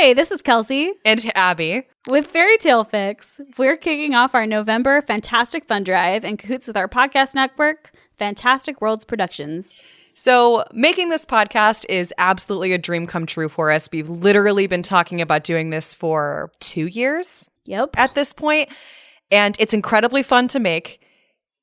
Hey, this is Kelsey. And Abbie. With Fairy Tale Fix, we're kicking off our November Fantastic Fun Drive in cahoots with our podcast network, Fantastic Worlds Productions. So making this podcast is absolutely a dream come true for us. We've literally been talking about doing this for 2 years at this point, and it's incredibly fun to make.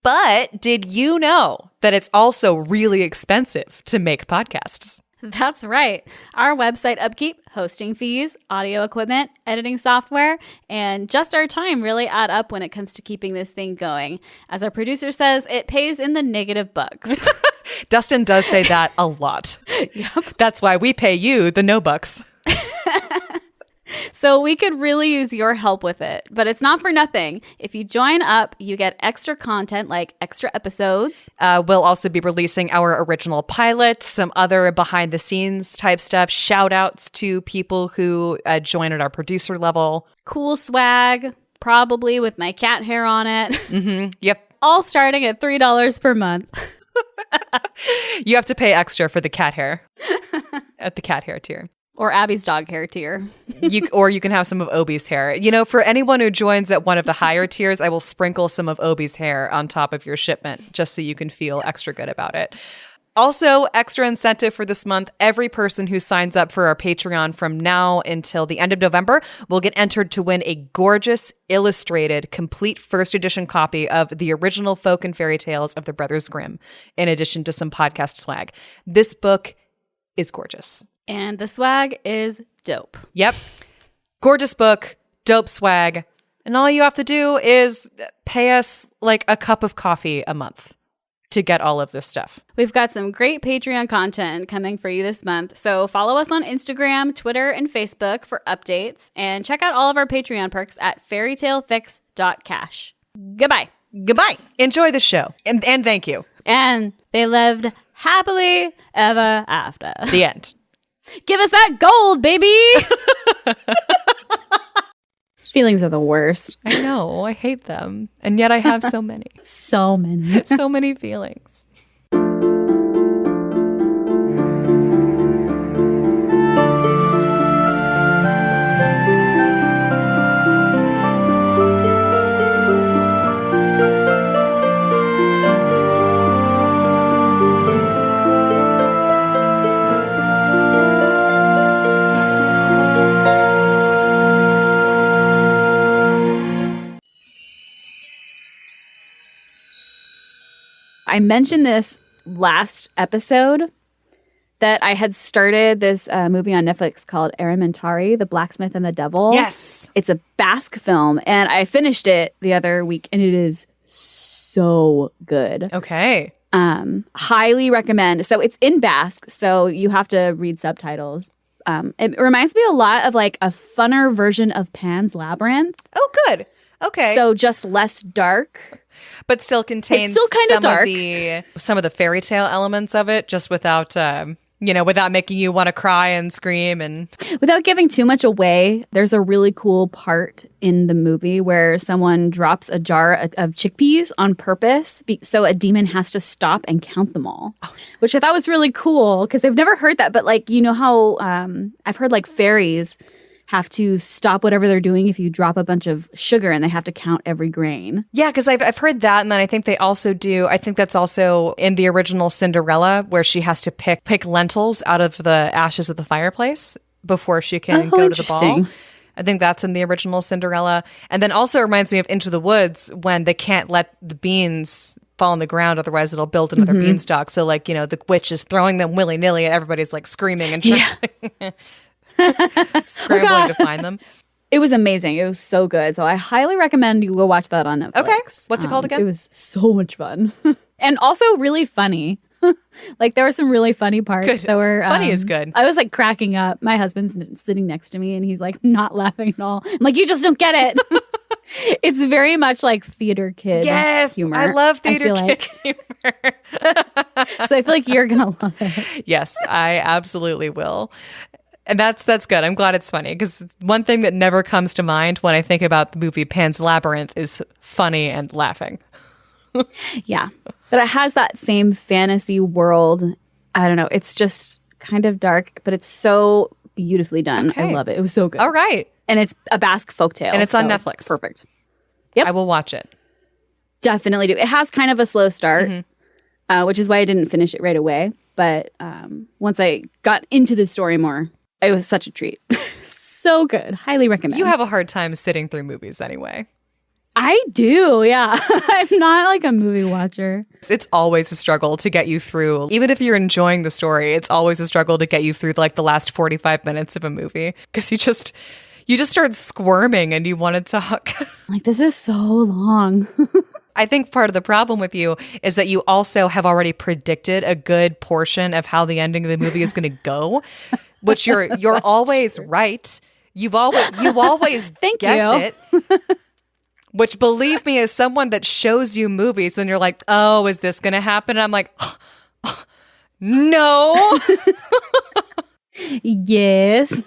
But did you know that it's also really expensive to make podcasts? That's right. Our website upkeep, hosting fees, audio equipment, editing software, and just our time really add up when it comes to keeping this thing going. As our producer says, it pays in the negative bucks. Dustin does say that a lot. Yep. That's why we pay you the no bucks. So we could really use your help with it, but it's not for nothing. If you join up, you get extra content like extra episodes. We'll also be releasing our original pilot, some other behind the scenes type stuff, shout outs to people who join at our producer level. Cool swag, probably with my cat hair on it. Mm-hmm. Yep. All starting at $3 per month. You have to pay extra for the cat hair at the cat hair tier. Or Abbie's dog hair tier. Or you can have some of Obi's hair. You know, for anyone who joins at one of the higher tiers, I will sprinkle some of Obi's hair on top of your shipment just so you can feel extra good about it. Also, extra incentive for this month, every person who signs up for our Patreon from now until the end of November will get entered to win a gorgeous, illustrated, complete first edition copy of the original folk and fairy tales of the Brothers Grimm, in addition to some podcast swag. This book is gorgeous. And the swag is dope. Yep. Gorgeous book, dope swag. And all you have to do is pay us like a cup of coffee a month to get all of this stuff. We've got some great Patreon content coming for you this month. So follow us on Instagram, Twitter, and Facebook for updates. And check out all of our Patreon perks at fairytalefix.cash. Goodbye. Goodbye. Enjoy the show. And thank you. And they lived happily ever after. The end. Give us that gold, baby! Feelings are the worst. I know. I hate them. And yet I have so many. So many. So many feelings. I mentioned this last episode that I had started this movie on Netflix called Aramentari, The Blacksmith and the Devil. Yes. It's a Basque film, and I finished it the other week, and it is so good. Okay. Highly recommend. So it's in Basque, so you have to read subtitles. It reminds me a lot of like a funner version of Pan's Labyrinth. Oh, good. Okay. So just less dark. But still contains some of the fairy tale elements of it, just without, without making you want to cry and scream. And without giving too much away, there's a really cool part in the movie where someone drops a jar of chickpeas on purpose, so a demon has to stop and count them all, which I thought was really cool because I've never heard that. But like, you know how I've heard like fairies have to stop whatever they're doing if you drop a bunch of sugar and they have to count every grain. Yeah, because I've heard that. And then I think they also do, I think that's also in the original Cinderella where she has to pick lentils out of the ashes of the fireplace before she can go to the ball. I think that's in the original Cinderella. And then also it reminds me of Into the Woods when they can't let the beans fall on the ground, otherwise it'll build another beanstalk. So like, the witch is throwing them willy-nilly and everybody's like screaming and trying scrambling to find them. It was amazing. It was so good. So I highly recommend you go watch that on Netflix. Okay. What's it called again? It was so much fun. And also really funny. Like there were some really funny parts that were funny is good. I was like cracking up. My husband's sitting next to me and he's like not laughing at all. I'm like, you just don't get it. It's very much like theater kid humor. I love theater kid humor. So I feel like you're gonna love it. Yes, I absolutely will. And that's good. I'm glad it's funny because one thing that never comes to mind when I think about the movie Pan's Labyrinth is funny and laughing. Yeah. But it has that same fantasy world. I don't know. It's just kind of dark, but it's so beautifully done. Okay. I love it. It was so good. All right. And it's a Basque folktale. And it's on so Netflix. It's perfect. Yep. I will watch it. Definitely do. It has kind of a slow start, which is why I didn't finish it right away. But once I got into the story more, it was such a treat. So good. Highly recommend. You have a hard time sitting through movies anyway. I do, yeah. I'm not like a movie watcher. It's always a struggle to get you through. Even if you're enjoying the story, it's always a struggle to get you through like the last 45 minutes of a movie because you just start squirming and you want to talk. Like, this is so long. I think part of the problem with you is that you also have already predicted a good portion of how the ending of the movie is going to go, which you're always true. Right. You always Thank guess you. it. Which, believe me, as someone that shows you movies, and you're like, oh, is this going to happen? And I'm like, no. Yes.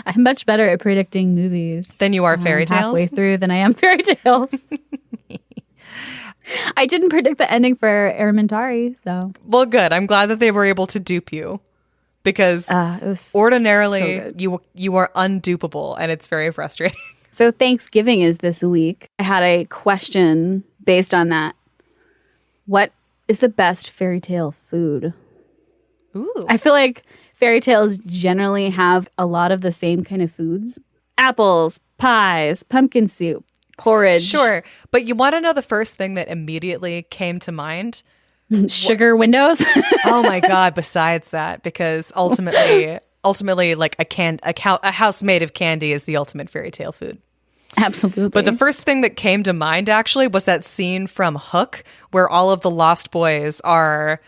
I'm much better at predicting movies Than you are fairy tales? Halfway through than I am fairy tales. I didn't predict the ending for Aramentari, so. Well, good. I'm glad that they were able to dupe you. Because It was ordinarily, so you are undupable, and it's very frustrating. So Thanksgiving is this week. I had a question based on that. What is the best fairy tale food? Ooh. I feel like fairy tales generally have a lot of the same kind of foods. Apples, pies, pumpkin soup, porridge. Sure. But you want to know the first thing that immediately came to mind? Sugar windows. Oh my God. Besides that, because ultimately, like a house made of candy is the ultimate fairy tale food. Absolutely. But the first thing that came to mind actually was that scene from Hook where all of the Lost Boys are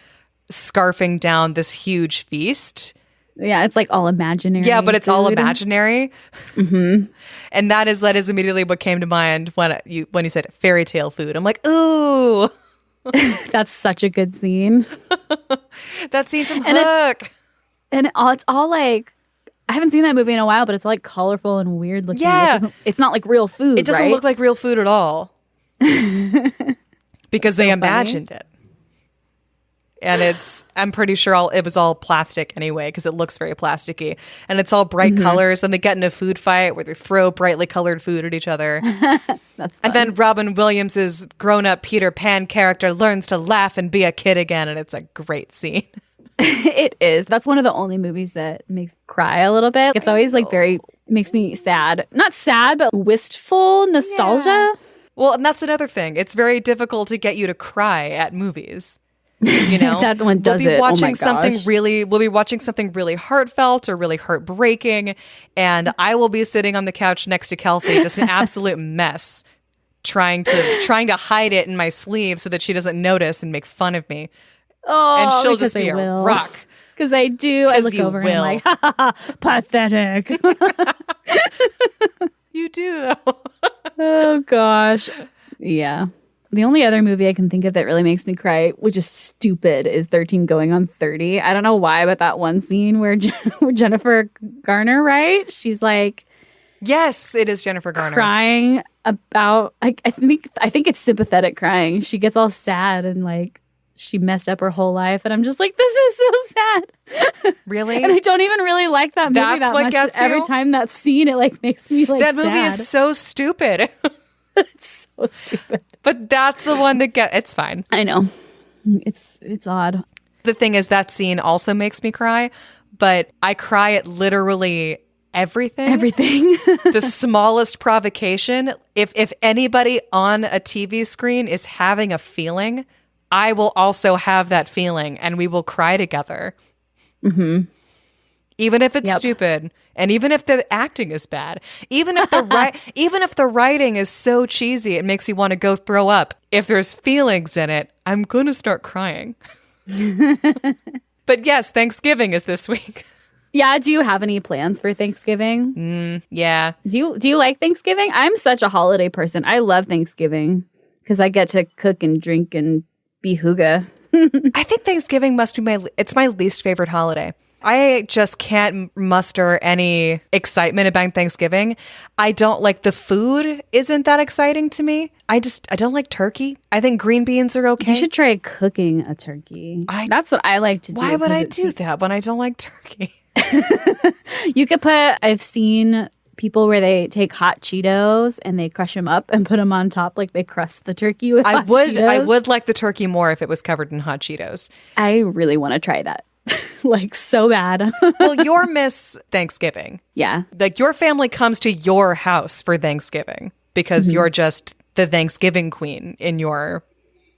scarfing down this huge feast. Yeah, it's like all imaginary. Yeah, but it's all food. imaginary. Mm-hmm. And that is immediately what came to mind when you said fairy tale food. I'm like, ooh. That's such a good scene. That scene from Hook. It's all like, I haven't seen that movie in a while, but it's like colorful and weird looking. Yeah. It's not like real food. It doesn't look like real food at all. Because they imagined it. And I'm pretty sure it was all plastic anyway, because it looks very plasticky. And it's all bright colors. And they get in a food fight where they throw brightly colored food at each other. That's fun. And then Robin Williams' grown-up Peter Pan character learns to laugh and be a kid again. And it's a great scene. It is. That's one of the only movies that makes me cry a little bit. It's always like makes me sad. Not sad, but wistful nostalgia. Yeah. Well, and that's another thing. It's very difficult to get you to cry at movies. You know, that one does we'll be it. watching Oh my gosh. we'll be watching something really heartfelt or really heartbreaking, and I will be sitting on the couch next to Kelsey, just an absolute mess, trying to hide it in my sleeve so that she doesn't notice and make fun of me. Oh, And she'll because just be I a will. rock. Because I do. I look you over will. and I'm like, ha, ha, ha, pathetic. You do. Oh, gosh. Yeah. The only other movie I can think of that really makes me cry, which is stupid, is 13 Going on 30. I don't know why, but that one scene where Jennifer Garner, right? She's like... Yes, it is Jennifer Garner. Crying about... I think it's sympathetic crying. She gets all sad and like... She messed up her whole life, and I'm just like, this is so sad. Really? And I don't even really like that movie That's that what much. gets Every you? time that scene, it like makes me like That movie sad. is so stupid. It's so stupid. But that's the one that it's fine. I know. It's odd. The thing is, that scene also makes me cry, but I cry at literally everything. Everything. The smallest provocation. If anybody on a TV screen is having a feeling, I will also have that feeling, and we will cry together. Mm-hmm. Even if it's stupid, and even if the acting is bad, even if the writing is so cheesy, it makes you want to go throw up. If there's feelings in it, I'm gonna start crying. But yes, Thanksgiving is this week. Yeah. Do you have any plans for Thanksgiving? Yeah. Do you like Thanksgiving? I'm such a holiday person. I love Thanksgiving because I get to cook and drink and be hygge. I think Thanksgiving must be it's my least favorite holiday. I just can't muster any excitement about Thanksgiving. I don't like the food isn't that exciting to me. I don't like turkey. I think green beans are okay. You should try cooking a turkey. That's what I like to do. Why would I do that when I don't like turkey? You could I've seen people where they take hot Cheetos and they crush them up and put them on top like they crust the turkey with hot Cheetos. I would like the turkey more if it was covered in hot Cheetos. I really want to try that. Like so bad. Well, you're Miss Thanksgiving. Yeah. Like your family comes to your house for Thanksgiving because you're just the Thanksgiving queen in your...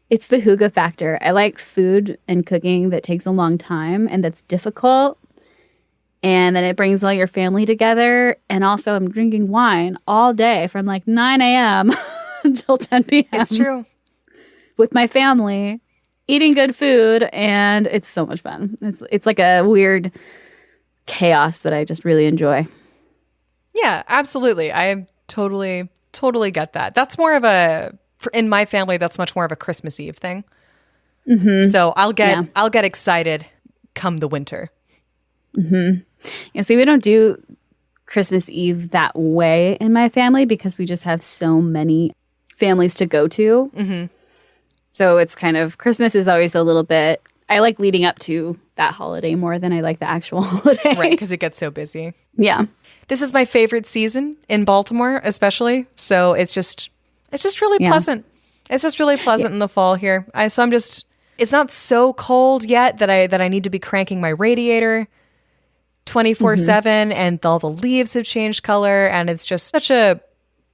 It's the hygge factor. I like food and cooking that takes a long time and that's difficult. And then it brings all your family together. And also I'm drinking wine all day from like 9 a.m. until 10 p.m. It's true. With my family. Eating good food, and it's so much fun. It's like a weird chaos that I just really enjoy. Yeah, absolutely. I totally get that. That's more of in my family, that's much more of a Christmas Eve thing. Mm-hmm. So I'll get excited come the winter. Mm-hmm. Yeah, see, we don't do Christmas Eve that way in my family because we just have so many families to go to. Mm-hmm. So it's kind of, Christmas is always a little bit, I like leading up to that holiday more than I like the actual holiday. Right, because it gets so busy. Yeah. This is my favorite season in Baltimore, especially. So it's just really pleasant. It's just really pleasant in the fall here. It's not so cold yet that I need to be cranking my radiator 24/7 and all the leaves have changed color and it's just such a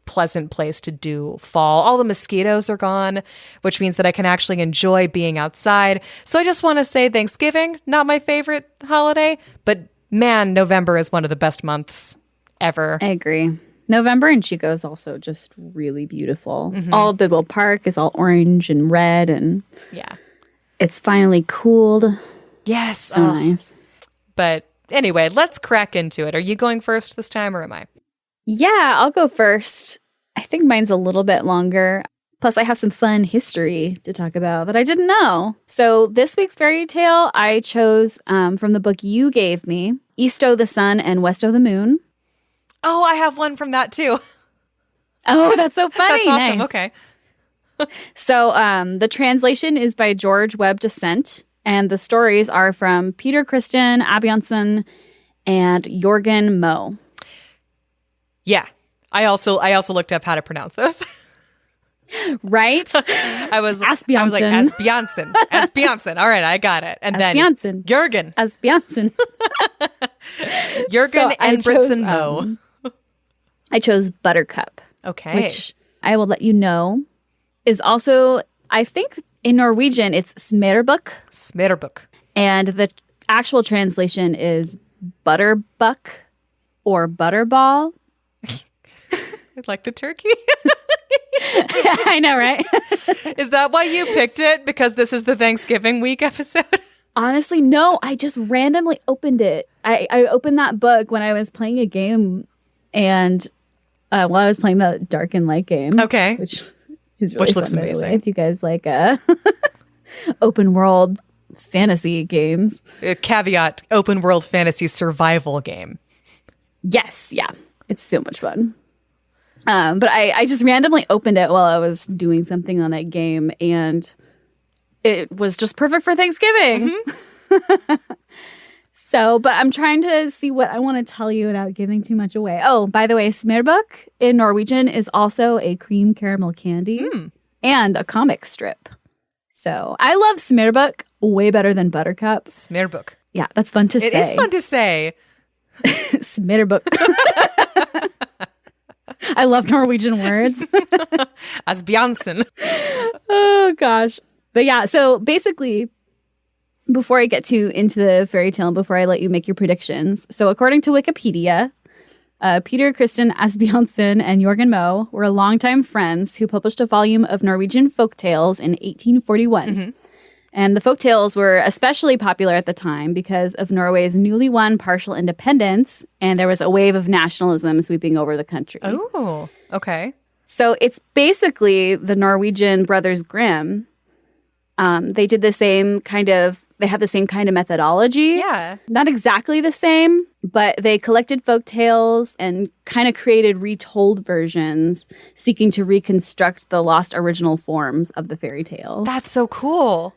pleasant place to do fall. All the mosquitoes are gone, which means that I can actually enjoy being outside. So I just want to say Thanksgiving, not my favorite holiday, but man, November is one of the best months ever. I agree. November in Chico is also just really beautiful. All of Bidwell Park is all orange and red and it's finally cooled. Yes. So nice. But anyway, let's crack into it. Are you going first this time or am I? Yeah, I'll go first. I think mine's a little bit longer. Plus, I have some fun history to talk about that I didn't know. So this week's fairy tale, I chose from the book you gave me, East o' the Sun and West o' the Moon. Oh, I have one from that too. Oh, that's so funny. That's awesome. Nice. Okay. So the translation is by George Webb Descent, and the stories are from Peter Christen, Asbjørnsen, and Jørgen Moe. Yeah. I also looked up how to pronounce those. Right? I was like Asbjørnsen. Asbjørnsen. All right, I got it. And Asbjørnsen. Then Jørgen. Asbjørnsen. Jørgen and Britson Moe. I chose Buttercup. Okay. Which I will let you know is also, I think in Norwegian, it's Smørbukk. Smørbukk. And the actual translation is Butterbuck or Butterball. Like the turkey? I know, right? Is that why you picked it? Because this is the Thanksgiving week episode? Honestly, no. I just randomly opened it. I opened that book when I was playing a game and I was playing the Dark and Light game. Okay. Which is really looks fun, amazing. If you guys like open world fantasy games. Caveat, open world fantasy survival game. Yes. Yeah. It's so much fun. But I just randomly opened it while I was doing something on that game, and it was just perfect for Thanksgiving. Mm-hmm. But I'm trying to see what I want to tell you without giving too much away. Oh, by the way, Smørbukk in Norwegian is also a cream caramel candy and a comic strip. So I love Smørbukk way better than Buttercup. Smørbukk. Yeah, that's fun to say. It is fun to say. Smørbukk. I love Norwegian words. Asbjørnsen. Oh, gosh. But yeah, so basically, before I get into the fairy tale and before I let you make your predictions, so according to Wikipedia, Peter Christen, Asbjørnsen, and Jørgen Moe were longtime friends who published a volume of Norwegian folk tales in 1841. Mm-hmm. And the folktales were especially popular at the time because of Norway's newly won partial independence, and there was a wave of nationalism sweeping over the country. Oh, okay. So it's basically the Norwegian Brothers Grimm. They did the same kind of They have the same kind of methodology. Yeah. Not exactly the same, but they collected folk tales and kind of created retold versions, seeking to reconstruct the lost original forms of the fairy tales. That's so cool.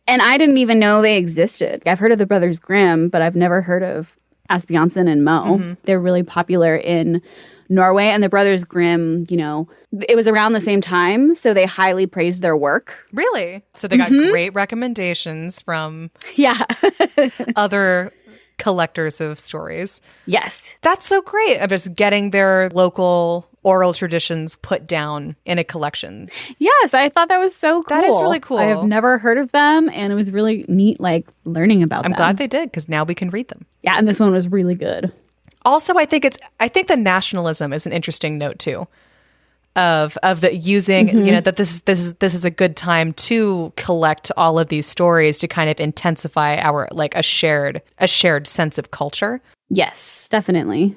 And I didn't even know they existed. I've heard of the Brothers Grimm, but I've never heard of Asbjørnsen and Moe. They're really popular in Norway, and the Brothers Grimm, you know, it was around the same time, so they highly praised their work. Really? So they got great recommendations from other collectors of stories. Yes. That's so great. Of just getting their local oral traditions put down in a collection. Yes, I thought that was so cool. That is really cool. I have never heard of them, and it was really neat, like, learning about them. I'm glad they did, because now we can read them. Yeah, and this one was really good. Also, I think the nationalism is an interesting note too, of the using, you know, that this is a good time to collect all of these stories to kind of intensify our like a shared sense of culture. Yes, definitely.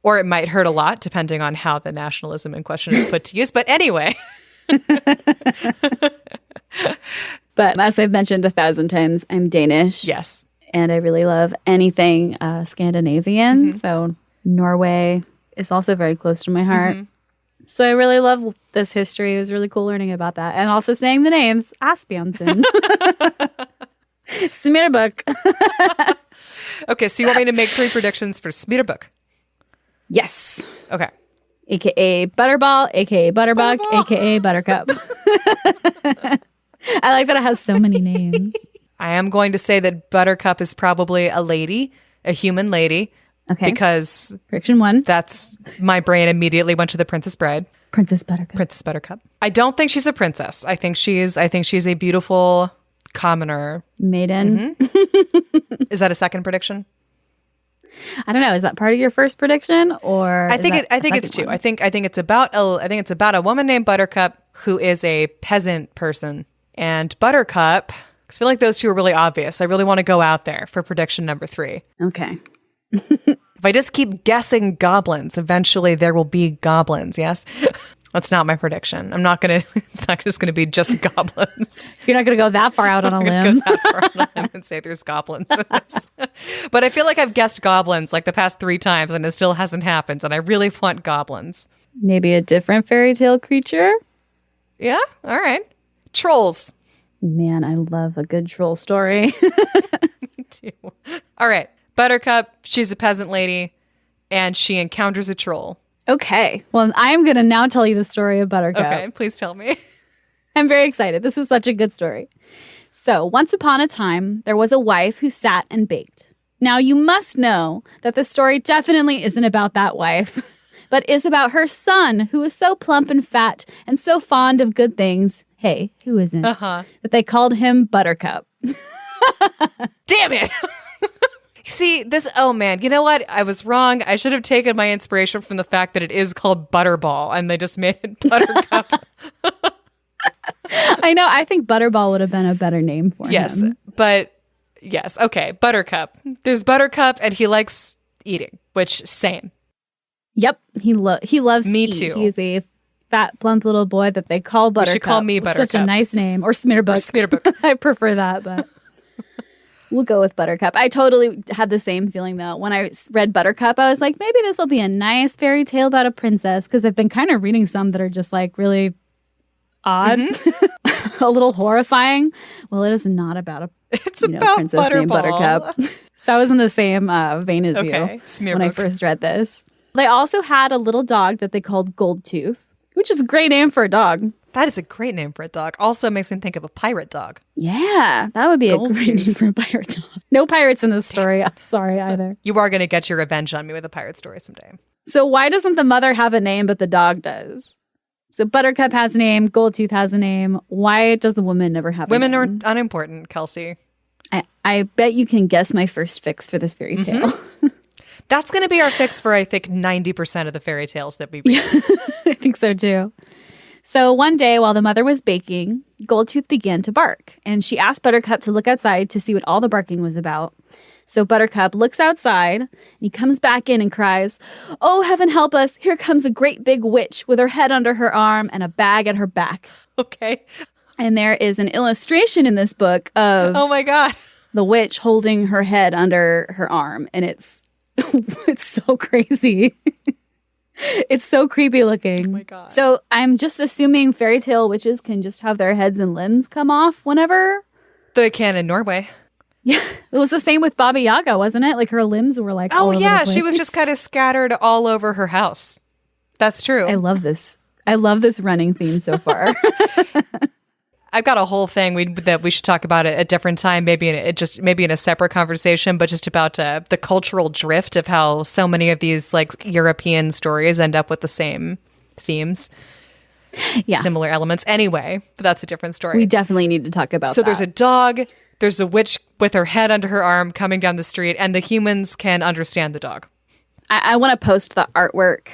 Or it might hurt a lot depending on how the nationalism in question is put to use. But anyway. But as I've mentioned 1,000 times, I'm Danish. Yes. And I really love anything Scandinavian. So Norway is also very close to my heart. So I really love this history. It was really cool learning about that. And also saying the names, Asbjørnsen. Smørbukk. Okay, so you want me to make 3 predictions for Smørbukk? Yes. Okay. AKA Butterball, AKA Butterbuck, AKA Buttercup. I like that it has so many names. I am going to say that Buttercup is probably a lady, a human lady. Okay. Because prediction 1. That's my brain immediately went to the Princess Bride. Princess Buttercup. Princess Buttercup. I don't think she's a princess. I think she's a beautiful commoner. Maiden. Is that a second prediction? I don't know. Is that part of your first prediction, or I think it's 2. I think it's about a woman named Buttercup who is a peasant person, and Buttercup. I feel like those 2 are really obvious. I really want to go out there for prediction number 3. Okay. If I just keep guessing goblins, eventually there will be goblins. Yes. That's not my prediction. It's not just going to be just goblins. You're not going to go that far out on a limb. Go that far on a limb and say there's goblins in this. But I feel like I've guessed goblins like the past 3 times and it still hasn't happened. And I really want goblins. Maybe a different fairy tale creature? Yeah. All right. Trolls. Man, I love a good troll story. Me too. All right. Buttercup, she's a peasant lady and she encounters a troll. Okay. Well, I'm going to now tell you the story of Buttercup. Okay, please tell me. I'm very excited. This is such a good story. So, once upon a time, there was a wife who sat and baked. Now, you must know that the story definitely isn't about that wife, but is about her son, who is so plump and fat and so fond of good things. Hey, who isn't? That they called him Buttercup. Damn it! See, this, oh man, you know what? I was wrong. I should have taken my inspiration from the fact that it is called Butterball and they just made it Buttercup. I know. I think Butterball would have been a better name for him. Yes, but yes. Okay, Buttercup. There's Buttercup and he likes eating, which same. Yep. He loves Me to eat. too. He's a fat, plump little boy that they call Buttercup. You should call me Buttercup. Such a nice name. Or Smørbukk. Smørbukk. I prefer that, but we'll go with Buttercup. I totally had the same feeling, though. When I read Buttercup, I was like, maybe this will be a nice fairy tale about a princess, because I've been kind of reading some that are just like really odd, a little horrifying. Well, it is not about a about princess named Buttercup. So I was in the same vein as you Smørbukk. when I first read this. They also had a little dog that they called Goldtooth, which is a great name for a dog. That is a great name for a dog. Also makes me think of a pirate dog. Yeah, that would be a great name for a pirate dog. No pirates in this story. Sorry, either. You are going to get your revenge on me with a pirate story someday. So why doesn't the mother have a name but the dog does? So Buttercup has a name, Goldtooth has a name. Why does the woman never have a name? Women are unimportant, Kelsey. I bet you can guess my first fix for this fairy tale. That's going to be our fix for, I think, 90% of the fairy tales that we read. I think so, too. So one day while the mother was baking, Goldtooth began to bark, and she asked Buttercup to look outside to see what all the barking was about. So Buttercup looks outside, and he comes back in and cries, "Oh, heaven help us, here comes a great big witch with her head under her arm and a bag at her back." Okay. And there is an illustration in this book of oh my God, the witch holding her head under her arm, and it's so crazy. It's so creepy looking. Oh my God. So I'm just assuming fairy tale witches can just have their heads and limbs come off whenever. They can in Norway. Yeah, it was the same with Baba Yaga, wasn't it? Like her limbs were like all over the place. She was just kind of scattered all over her house. That's true. I love this. I love this running theme so far. I've got a whole thing that we should talk about at a different time, maybe in a separate conversation, but just about the cultural drift of how so many of these like European stories end up with the same themes, similar elements. Anyway, but that's a different story. We definitely need to talk about that. So there's a dog, there's a witch with her head under her arm coming down the street, and the humans can understand the dog. I want to post the artwork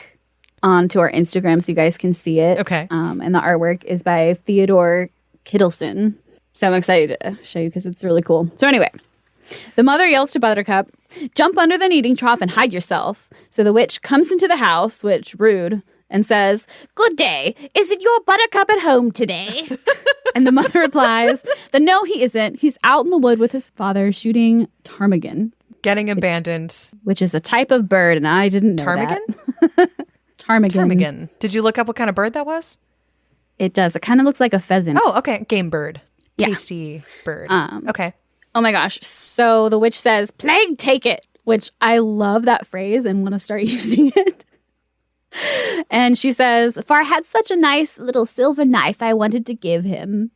onto our Instagram so you guys can see it. Okay. And the artwork is by Theodore Kittleson. So I'm excited to show you because it's really cool. So anyway, the mother yells to Buttercup, "Jump under the kneading trough and hide yourself." So the witch comes into the house, which rude, and says, "Good day. Is it your Buttercup at home today?" And the mother replies that no, he isn't. He's out in the wood with his father shooting ptarmigan. Getting abandoned. Which is a type of bird, and I didn't know Ptarmigan? that. Ptarmigan. Ptarmigan. Did you look up what kind of bird that was? It does. It kind of looks like a pheasant. Oh, okay. Game bird. Yeah. Tasty bird. Okay. Oh my gosh. So the witch says, "Plague take it," which I love that phrase and want to start using it. And she says, "For I had such a nice little silver knife I wanted to give him."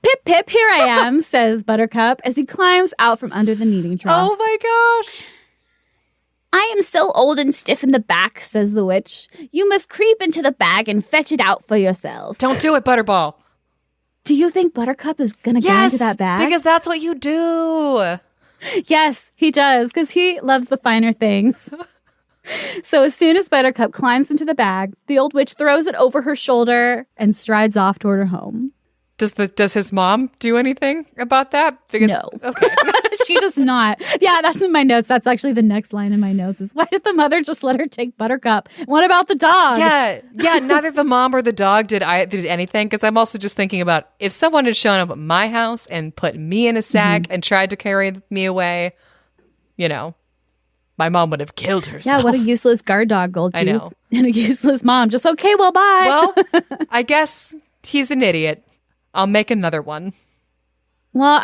"Pip, pip, here I am," says Buttercup as he climbs out from under the kneading trough. Oh my gosh. "I am so old and stiff in the back," says the witch. "You must creep into the bag and fetch it out for yourself." Don't do it, Butterball. Do you think Buttercup is going to get into that bag? Because that's what you do. Yes, he does, because he loves the finer things. So as soon as Buttercup climbs into the bag, the old witch throws it over her shoulder and strides off toward her home. Does his mom do anything about that? Because, no. Okay. She does not. Yeah, that's in my notes. That's actually the next line in my notes is, why did the mother just let her take Buttercup? What about the dog? Yeah. Neither the mom or the dog did anything. Because I'm also just thinking about if someone had shown up at my house and put me in a sack and tried to carry me away, my mom would have killed herself. Yeah, what a useless guard dog, Goldtooth. I know. And a useless mom. Just, okay, well, bye. Well, I guess he's an idiot. I'll make another one. Well,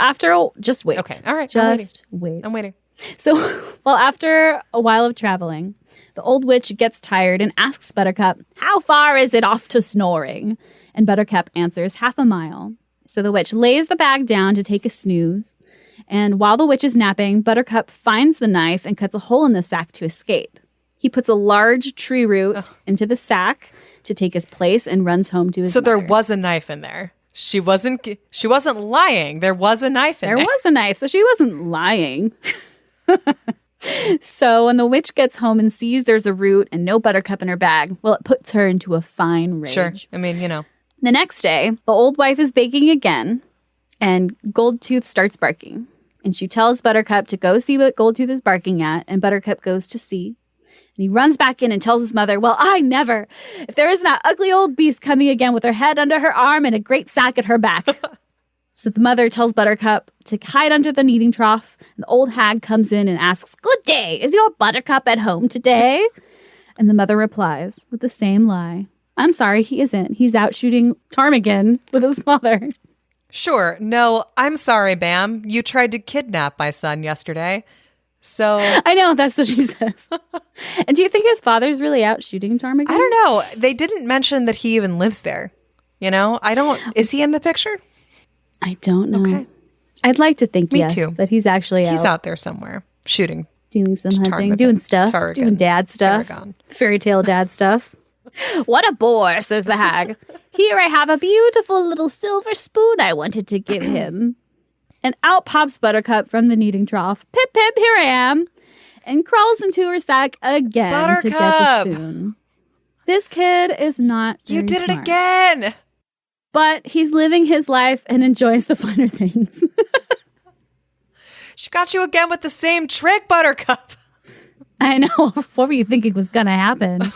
just wait. Okay. All right. Just wait. I'm waiting. So, after a while of traveling, the old witch gets tired and asks Buttercup, "How far is it off to Snoring?" And Buttercup answers, "Half a mile." So the witch lays the bag down to take a snooze. And while the witch is napping, Buttercup finds the knife and cuts a hole in the sack to escape. He puts a large tree root into the sack to take his place and runs home to his mother. There was a knife in there. She wasn't lying. There was a knife in there. There was a knife, so she wasn't lying. So when the witch gets home and sees there's a root and no Buttercup in her bag, well, it puts her into a fine rage. Sure. I mean, The next day, the old wife is baking again, and Goldtooth starts barking. And she tells Buttercup to go see what Goldtooth is barking at, and Buttercup goes to see. And he runs back in and tells his mother, "Well, I never. If there isn't that ugly old beast coming again with her head under her arm and a great sack at her back." So the mother tells Buttercup to hide under the kneading trough. And the old hag comes in and asks, "Good day. Is your Buttercup at home today?" And the mother replies with the same lie. "I'm sorry, he isn't. He's out shooting ptarmigan with his mother." Sure. No, I'm sorry, Bam. You tried to kidnap my son yesterday. So I know, that's what she says. And do you think his father's really out shooting ptarmigan? I don't know. They didn't mention that he even lives there. Is he in the picture? I don't know. Okay. I'd like to think Me yes, too. that he's actually He's out there somewhere shooting. Doing some hunting, ptarmigan. doing stuff, Tarragon. doing dad stuff, Tarragon. fairy tale dad stuff. "What a bore," says the hag. "Here I have a beautiful little silver spoon I wanted to give him." And out pops Buttercup from the kneading trough. "Pip, pip, here I am." And crawls into her sack again to get the spoon. This kid is not very You did smart. it again. But he's living his life and enjoys the finer things. She got you again with the same trick, Buttercup. I know. What were you thinking was going to happen?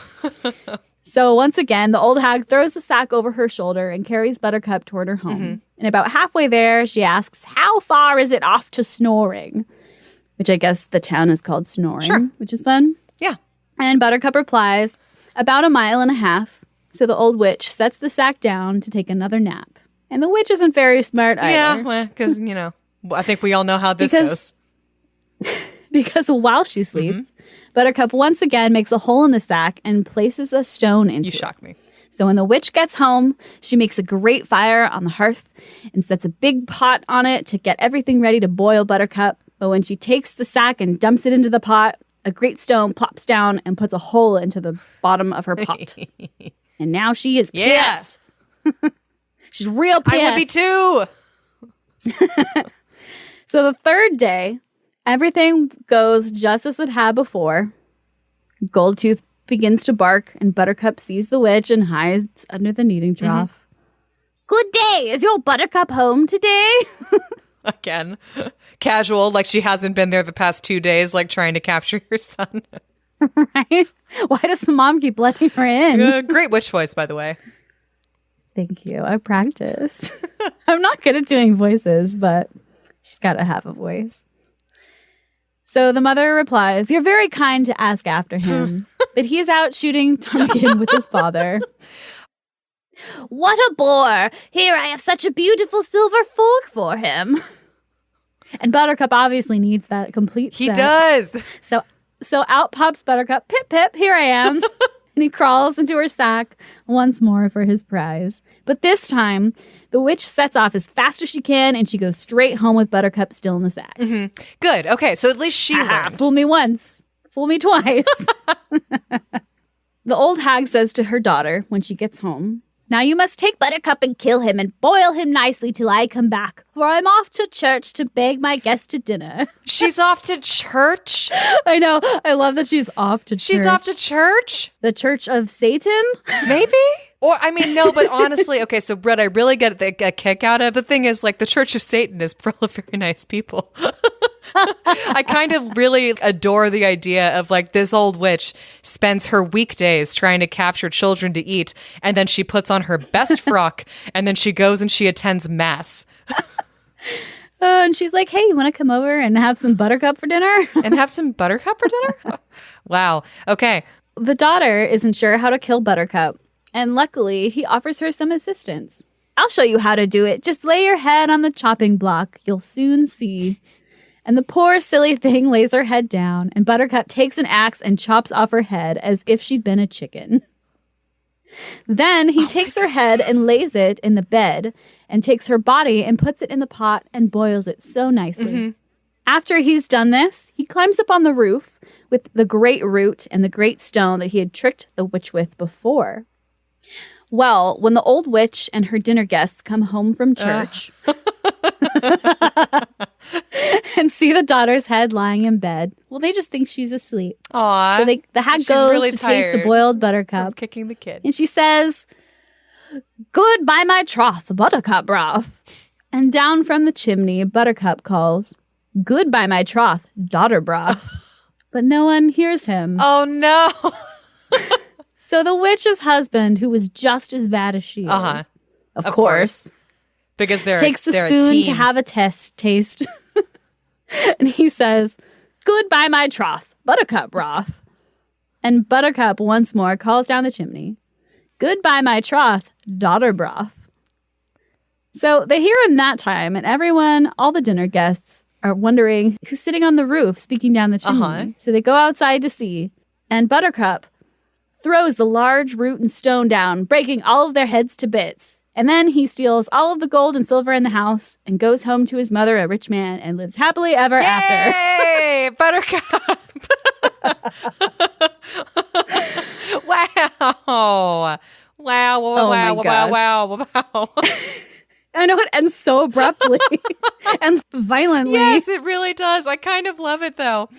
So once again, the old hag throws the sack over her shoulder and carries Buttercup toward her home. And about halfway there, she asks, how far is it off to Snoring? Which I guess the town is called Snoring, which is fun. Yeah. And Buttercup replies, about 1.5 miles. So the old witch sets the sack down to take another nap. And the witch isn't very smart either. Yeah, because, I think we all know how this goes. Because while she sleeps, Buttercup once again makes a hole in the sack and places a stone into it. You shocked me. So when the witch gets home, she makes a great fire on the hearth and sets a big pot on it to get everything ready to boil Buttercup. But when she takes the sack and dumps it into the pot, a great stone plops down and puts a hole into the bottom of her pot. And now she is pissed. She's real pissed. I would be too. So the third day, everything goes just as it had before. Goldtooth begins to bark, and Buttercup sees the witch and hides under the kneading trough. Good day. Is your Buttercup home today? Again, casual, like she hasn't been there the past 2 days, like trying to capture your son. Right? Why does the mom keep letting her in? Great witch voice, by the way. Thank you. I practiced. I'm not good at doing voices, but she's got to have a voice. So the mother replies, you're very kind to ask after him, but he is out shooting ptarmigan with his father. What a bore! Here I have such a beautiful silver fork for him. And Buttercup obviously needs that complete set. He does. So out pops Buttercup. Pip, pip, here I am. And he crawls into her sack once more for his prize. But this time, the witch sets off as fast as she can, and she goes straight home with Buttercup still in the sack. Good. Okay, so at least she learned. Fool me once. Fool me twice. The old hag says to her daughter when she gets home, now you must take Buttercup and kill him and boil him nicely till I come back, for I'm off to church to beg my guests to dinner. She's off to church? I know. I love that she's off to church. She's off to church? The Church of Satan? Maybe? Or, I mean, no, but honestly, okay, so Brett, I really get a kick out of the thing is like the Church of Satan is full of very nice people. I kind of really adore the idea of like this old witch spends her weekdays trying to capture children to eat, and then she puts on her best frock, and then she goes and she attends mass. And she's like, hey, you want to come over and have some Buttercup for dinner? And have some Buttercup for dinner? Wow. Okay. The daughter isn't sure how to kill Buttercup, and luckily he offers her some assistance. I'll show you how to do it. Just lay your head on the chopping block. You'll soon see. And the poor silly thing lays her head down, and Buttercup takes an axe and chops off her head as if she'd been a chicken. Then he takes her head and lays it in the bed, and takes her body and puts it in the pot and boils it so nicely. After he's done this, he climbs up on the roof with the great root and the great stone that he had tricked the witch with before. Well, when the old witch and her dinner guests come home from church and see the daughter's head lying in bed, well, they just think she's asleep. Aww. So the hag goes to taste the boiled Buttercup. Kicking the kid. And she says, good by my troth, Buttercup broth. And down from the chimney, Buttercup calls, good by my troth, daughter broth. But no one hears him. Oh, no. So the witch's husband, who was just as bad as she is, of course, because takes the spoon to have a taste. And he says, good by my troth, Buttercup broth. And Buttercup once more calls down the chimney, good by my troth, daughter broth. So they hear him that time, and everyone, all the dinner guests, are wondering who's sitting on the roof speaking down the chimney. So they go outside to see, and Buttercup throws the large root and stone down, breaking all of their heads to bits. And then he steals all of the gold and silver in the house and goes home to his mother, a rich man, and lives happily ever after. Yay! Buttercup! Wow. Wow. Wow. I know it ends so abruptly and violently. Yes, it really does. I kind of love it, though.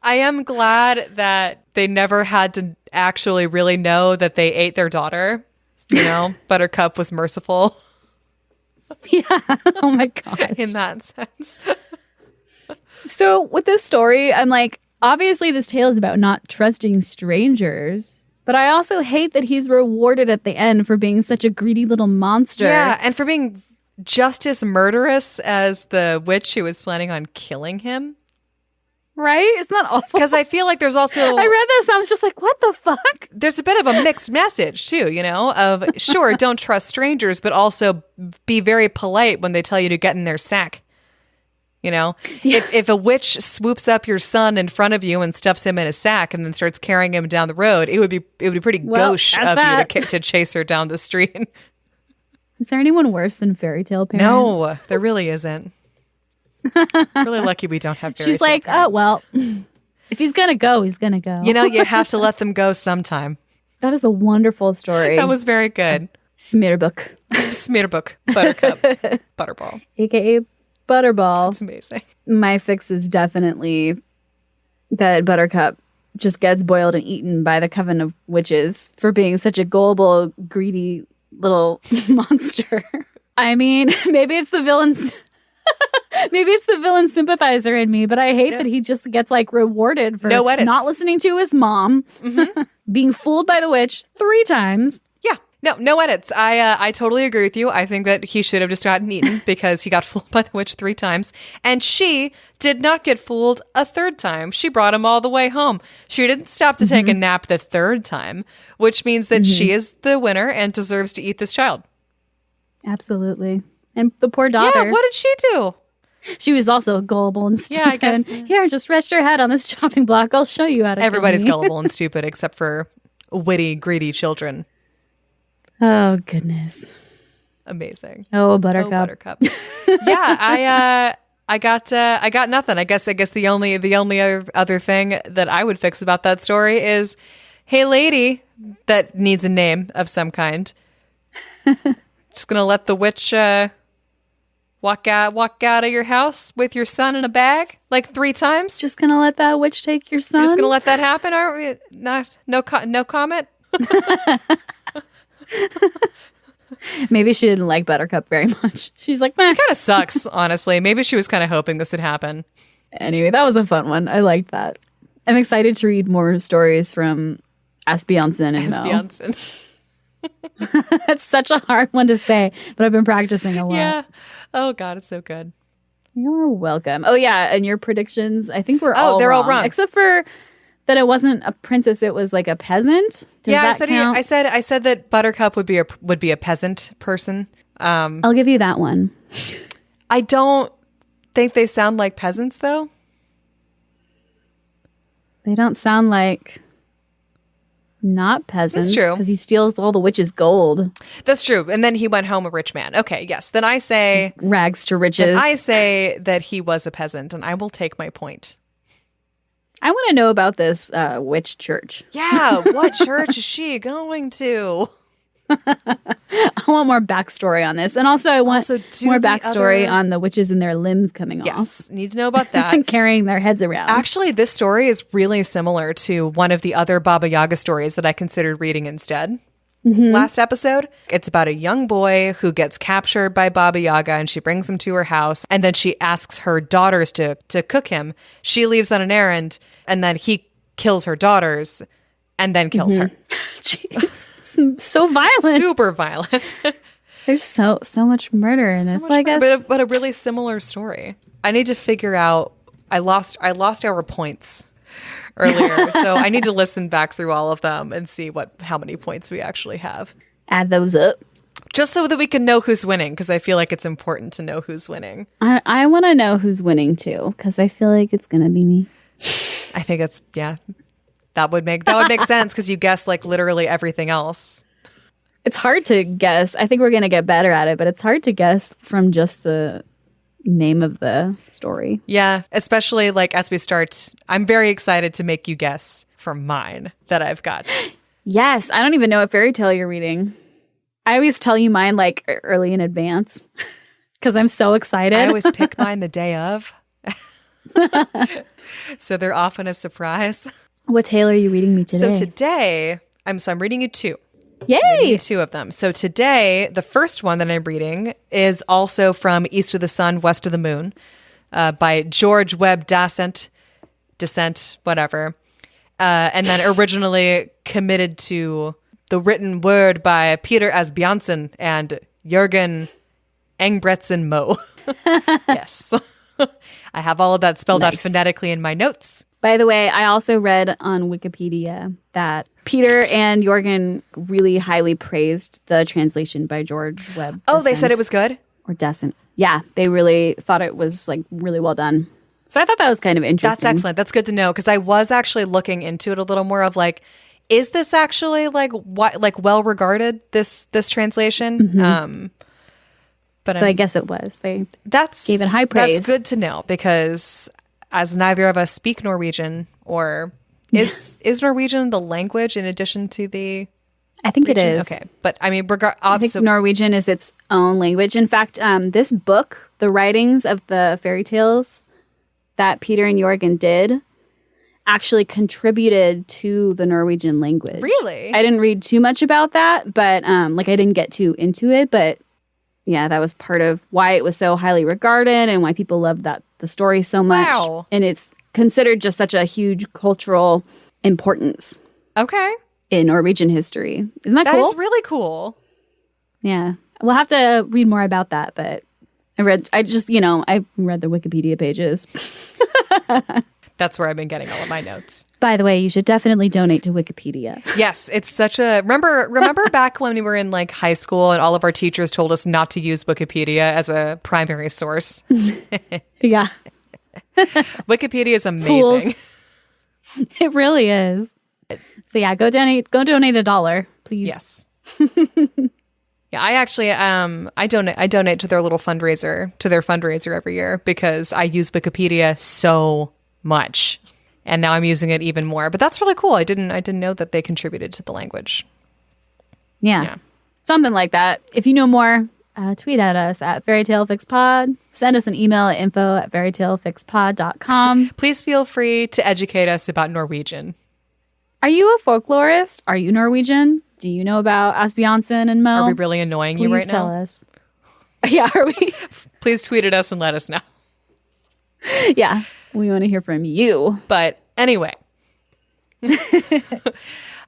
I am glad that they never had to actually really know that they ate their daughter. You know, Buttercup was merciful. Yeah. Oh my gosh. In that sense. So with this story, I'm like, obviously this tale is about not trusting strangers. But I also hate that he's rewarded at the end for being such a greedy little monster. Yeah, and for being just as murderous as the witch who was planning on killing him. Right? Isn't that awful? Because I feel like there's also... I read this and I was just like, what the fuck? There's a bit of a mixed message too, of sure, don't trust strangers, but also be very polite when they tell you to get in their sack. If a witch swoops up your son in front of you and stuffs him in a sack and then starts carrying him down the road, it would be pretty gauche of you to chase her down the street. Is there anyone worse than fairy tale parents? No, there really isn't. Really lucky we don't have fairy She's tale like, parents. oh, well, if he's going to go, he's going to go. You have to let them go sometime. That is a wonderful story. That was very good. Smørbukk. Smørbukk, Buttercup, Butterball. AKA Butterball. It's amazing. My fix is definitely that Buttercup just gets boiled and eaten by the coven of witches for being such a gullible, greedy little monster. I mean, maybe it's the villain's sympathizer in me, but I hate that he just gets rewarded for not listening to his mom, being fooled by the witch 3 times. Yeah, no edits. I totally agree with you. I think that he should have just gotten eaten because he got fooled by the witch 3 times. And she did not get fooled a 3rd time. She brought him all the way home. She didn't stop to take a nap the 3rd time, which means that she is the winner and deserves to eat this child. Absolutely. And the poor daughter. Yeah, what did she do? She was also gullible and stupid. Yeah, I guess. Here, just rest your head on this chopping block. I'll show you how to Everybody's kill me. gullible and stupid except for witty, greedy children. Oh, goodness. Amazing. Oh, Buttercup. Oh, Buttercup. Yeah, I got nothing. I guess the only other thing that I would fix about that story is, hey, lady, that needs a name of some kind. Just gonna let the witch walk out of your house with your son in a bag 3 times. Just gonna let that witch take your son? We're just gonna let that happen, aren't we? No comment. Maybe she didn't like Buttercup very much. She's like, meh. Kind of sucks, honestly. Maybe she was kind of hoping this would happen. Anyway, that was a fun one. I liked that. I'm excited to read more stories from Asbjørnsen and Moe. Asbjørnsen. That's such a hard one to say, but I've been practicing a lot. Yeah. Oh, God, it's so good. You're welcome. Oh, yeah, and your predictions, I think they're all wrong. Except for that it wasn't a princess, it was like a peasant. Does that count? I said that Buttercup would be a peasant person. I'll give you that one. I don't think they sound like peasants, though. They don't sound like not peasants. That's true. Because he steals all the witch's gold. That's true. And then he went home a rich man. Okay, yes. Then I say... Rags to riches. Then I say that he was a peasant, and I will take my point. I want to know about this witch church. Yeah, what church is she going to? I want more backstory on this. And also I want more backstory on the witches and their limbs coming off. Yes, need to know about that. And carrying their heads around. Actually, this story is really similar to one of the other Baba Yaga stories that I considered reading instead. Last episode, it's about a young boy who gets captured by Baba Yaga and she brings him to her house and then she asks her daughters to cook him. She leaves on an errand and then he kills her daughters and then kills her. Jeez, it's so violent. Super violent. There's so much murder in this. I guess, but a really similar story. I need to figure out. I lost our points earlier, so I need to listen back through all of them and see how many points we actually have. Add those up. Just so that we can know who's winning, because I feel like it's important to know who's winning. I want to know who's winning too, because I feel like it's gonna be me. I think that would make sense because you guessed like literally everything else. It's hard to guess. I think we're gonna get better at it, but it's hard to guess from just the name of the story. Yeah, especially like as we start, I'm very excited to make you guess for mine that I've got. Yes, I don't even know what fairy tale you're reading. I always tell you mine like early in advance because I'm so excited. I always pick mine the day of. So they're often a surprise. What tale are you reading me today? So today, I'm reading you 2. Yay! I'm reading you 2 of them. So today, the first one that I'm reading is also from East of the Sun, West of the Moon by George Webb Dasent, whatever. and then originally committed to the written word by Peter Asbjørnsen and Jørgen and Moe. Yes. I have all of that spelled out phonetically in my notes. By the way, I also read on Wikipedia that Peter and Jørgen really highly praised the translation by George Webb. Oh, they said it was good? Or Descent. Yeah, they really thought it was like really well done. So I thought that was kind of interesting. That's excellent. That's good to know, because I was actually looking into it a little more of like, is this actually like what, like well regarded, this translation? Mm-hmm. But I guess it was. They gave it high praise. That's good to know, because as neither of us speak Norwegian, or is Norwegian the language in addition to the I think region? it is. Okay. But I mean, I think Norwegian is its own language. In fact, this book, the writings of the fairy tales that Peter and Jørgen did, actually contributed to the Norwegian language. Really? I didn't read too much about that, but I didn't get too into it. But yeah, that was part of why it was so highly regarded and why people loved the story so much. Wow. And it's considered just such a huge cultural importance. Okay. In Norwegian history. Isn't that cool? That is really cool. Yeah. We'll have to read more about that, but I read the Wikipedia pages. That's where I've been getting all of my notes. By the way, you should definitely donate to Wikipedia. Yes, it's such a... Remember back when we were in like high school and all of our teachers told us not to use Wikipedia as a primary source? Yeah. Wikipedia is amazing. Fools. It really is. So yeah, go donate $1, please. Yes. Yeah, I actually I donate to their little fundraiser every year, because I use Wikipedia so much, and now I'm using it even more. But that's really cool. I didn't know that they contributed to the language. Yeah. Something like that. If you know more, tweet at us at fairytalefixpod. Send us an email at info@fairytalefixpod.com. Please feel free to educate us about Norwegian. Are you a folklorist? Are you Norwegian? Do you know about Asbjørnsen and Moe? Are we really annoying you right now? Please tell us. Yeah, are we? Please tweet at us and let us know. Yeah, we want to hear from you. But anyway,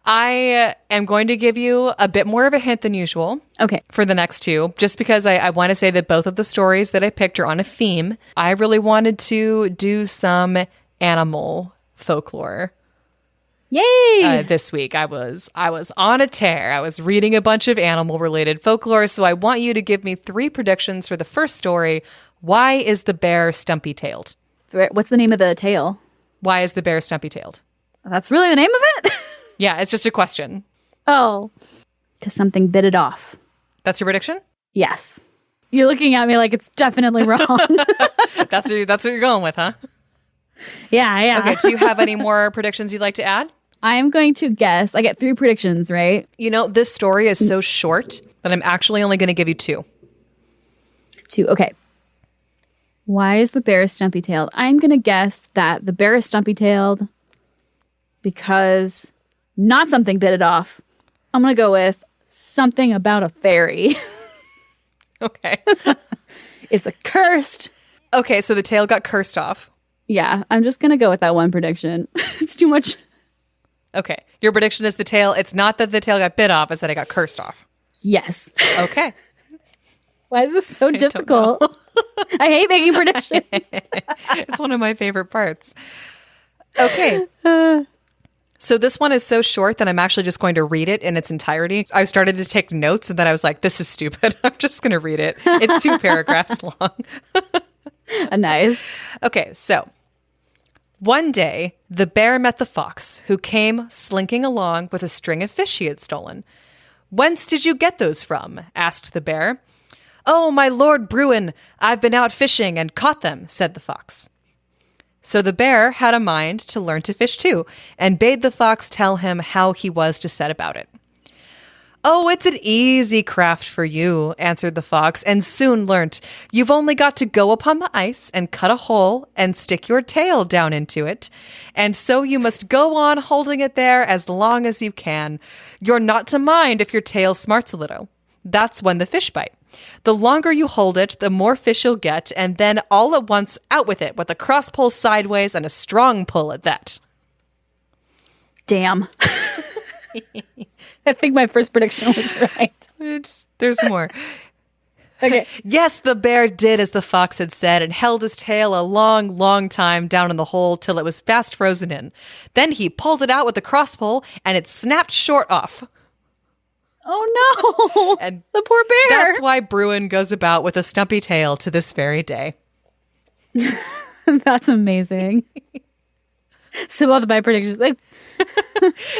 I am going to give you a bit more of a hint than usual. Okay. For the next two, just because I want to say that both of the stories that I picked are on a theme. I really wanted to do some animal folklore. Yay! This week I was on a tear. I was reading a bunch of animal related folklore, so I want you to give me 3 predictions for the first story. Why is the bear stumpy-tailed? What's the name of the tale? Why is the bear stumpy-tailed? That's really the name of it? Yeah, it's just a question. Oh, because something bit it off. That's your prediction? Yes. You're looking at me like it's definitely wrong. That's what you're going with, huh? Yeah. Okay, do you have any more predictions you'd like to add? I'm going to guess. I get 3 predictions, right? You know, this story is so short that I'm actually only going to give you 2. 2, okay. Why is the bear stumpy-tailed? I'm going to guess that the bear is stumpy-tailed because not something bit it off. I'm going to go with something about a fairy. Okay. It's a cursed. Okay, so the tail got cursed off. Yeah, I'm just going to go with that one prediction. It's too much. Okay. Your prediction is the tail. It's not that the tail got bit off, it's that it got cursed off. Yes. Okay. Why is this so difficult? I hate making predictions. It's one of my favorite parts. Okay. So this one is so short that I'm actually just going to read it in its entirety. I started to take notes and then I was like, this is stupid. I'm just going to read it. It's 2 paragraphs long. Nice. Okay, so one day the bear met the fox, who came slinking along with a string of fish he had stolen. "Whence did you get those from?" asked the bear. "Oh, my lord Bruin, I've been out fishing and caught them," said the fox. So the bear had a mind to learn to fish too, and bade the fox tell him how he was to set about it. "Oh, it's an easy craft for you," answered the fox, "and soon learnt. You've only got to go upon the ice and cut a hole and stick your tail down into it. And so you must go on holding it there as long as you can. You're not to mind if your tail smarts a little. That's when the fish bite. The longer you hold it, the more fish you'll get, and then all at once out with it, with a cross pull sideways and a strong pull at that." Damn. I think my first prediction was right. There's more. Okay. Yes, the bear did as the fox had said and held his tail a long, long time down in the hole till it was fast frozen in. Then he pulled it out with the crosspull and it snapped short off. Oh no! And the poor bear. That's why Bruin goes about with a stumpy tail to this very day. That's amazing. So both of my predictions, like